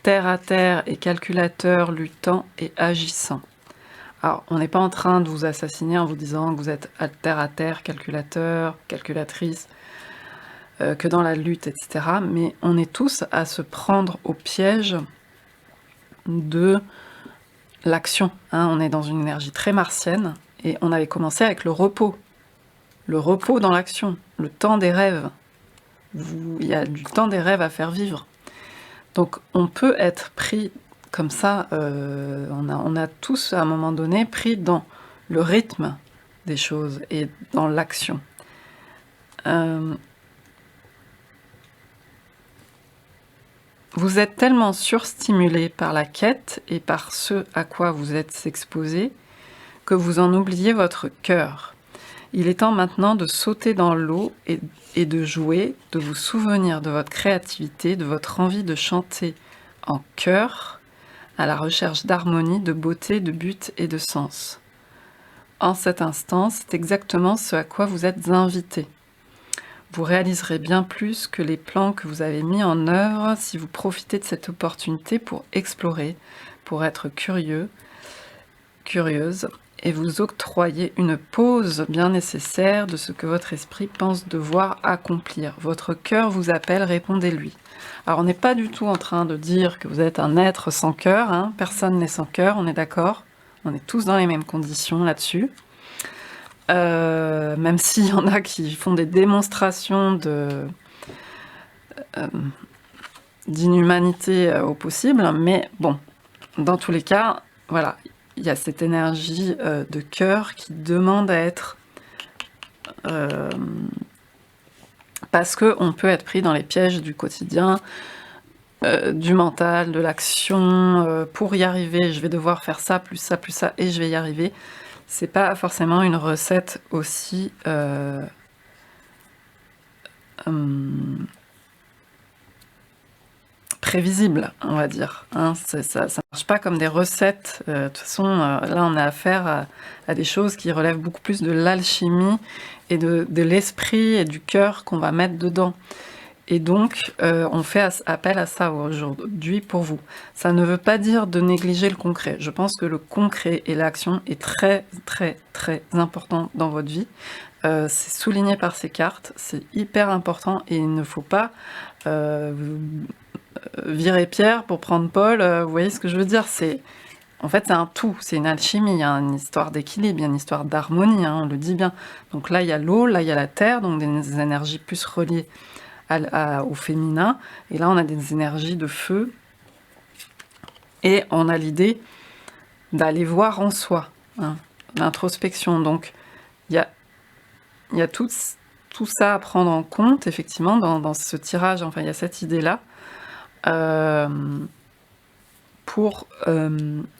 terre à terre et calculateur, luttant et agissant. Alors, on n'est pas en train de vous assassiner en vous disant que vous êtes terre à terre, calculateur, calculatrice, que dans la lutte, etc. Mais on est tous à se prendre au piège de l'action, hein. On est dans une énergie très martienne, et on avait commencé avec le repos dans l'action, le temps des rêves. Il y a du temps des rêves à faire vivre. Donc on peut être pris comme ça, on a tous à un moment donné pris dans le rythme des choses et dans l'action. Vous êtes tellement surstimulé par la quête et par ce à quoi vous êtes exposé que vous en oubliez votre cœur. Il est temps maintenant de sauter dans l'eau et de jouer, de vous souvenir de votre créativité, de votre envie de chanter en chœur, à la recherche d'harmonie, de beauté, de but et de sens. En cet instant, c'est exactement ce à quoi vous êtes invité. Vous réaliserez bien plus que les plans que vous avez mis en œuvre si vous profitez de cette opportunité pour explorer, pour être curieux, curieuse, et vous octroyer une pause bien nécessaire de ce que votre esprit pense devoir accomplir. Votre cœur vous appelle, répondez-lui. Alors on n'est pas du tout en train de dire que vous êtes un être sans cœur, hein. Personne n'est sans cœur, on est d'accord. On est tous dans les mêmes conditions là-dessus. Même s'il y en a qui font des démonstrations d'inhumanité au possible, mais bon, dans tous les cas, voilà, il y a cette énergie de cœur qui demande à être... parce qu'on peut être pris dans les pièges du quotidien, du mental, de l'action. Pour y arriver, je vais devoir faire ça, et je vais y arriver. C'est pas forcément une recette aussi prévisible, on va dire. Hein, ça marche pas comme des recettes. De toute façon, là, on a affaire à des choses qui relèvent beaucoup plus de l'alchimie et de l'esprit et du cœur qu'on va mettre dedans. Et donc, on fait appel à ça aujourd'hui pour vous. Ça ne veut pas dire de négliger le concret. Je pense que le concret et l'action est très, très, très important dans votre vie. C'est souligné par ces cartes, c'est hyper important et il ne faut pas virer Pierre pour prendre Paul. Vous voyez ce que je veux dire? En fait, c'est un tout, c'est une alchimie, il y a une histoire d'équilibre, il y a une histoire d'harmonie, hein, on le dit bien. Donc là, il y a l'eau, là, il y a la terre, donc des énergies plus reliées au féminin, et là on a des énergies de feu, et on a l'idée d'aller voir en soi, hein, l'introspection. Donc il y a tout ça à prendre en compte, effectivement, dans ce tirage. Enfin, il y a cette idée-là, pour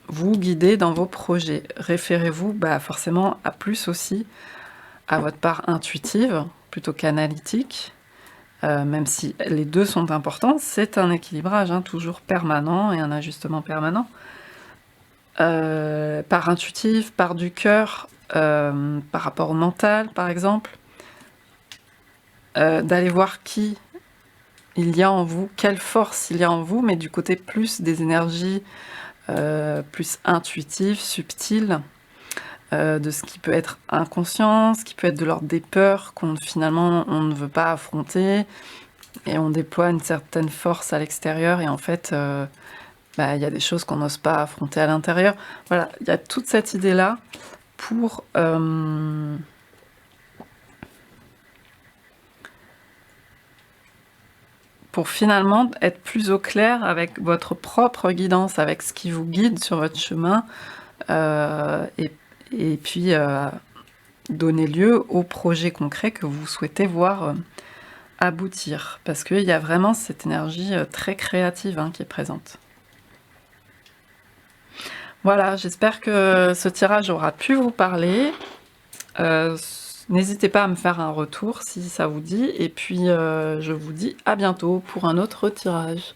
vous guider dans vos projets. Référez-vous forcément à plus aussi à votre part intuitive, plutôt qu'analytique. Même si les deux sont importants, c'est un équilibrage toujours permanent et un ajustement permanent. Par intuitif, par du cœur, par rapport au mental, par exemple. D'aller voir qui il y a en vous, quelle force il y a en vous, mais du côté plus des énergies plus intuitives, subtiles, de ce qui peut être inconscient, ce qui peut être de l'ordre des peurs finalement on ne veut pas affronter, et on déploie une certaine force à l'extérieur, et en fait il y a des choses qu'on n'ose pas affronter à l'intérieur. Voilà, il y a toute cette idée-là pour finalement être plus au clair avec votre propre guidance, avec ce qui vous guide sur votre chemin, et puis donner lieu au projet concret que vous souhaitez voir aboutir, parce qu'il y a vraiment cette énergie très créative qui est présente. Voilà, j'espère que ce tirage aura pu vous parler. N'hésitez pas à me faire un retour si ça vous dit, et puis je vous dis à bientôt pour un autre tirage.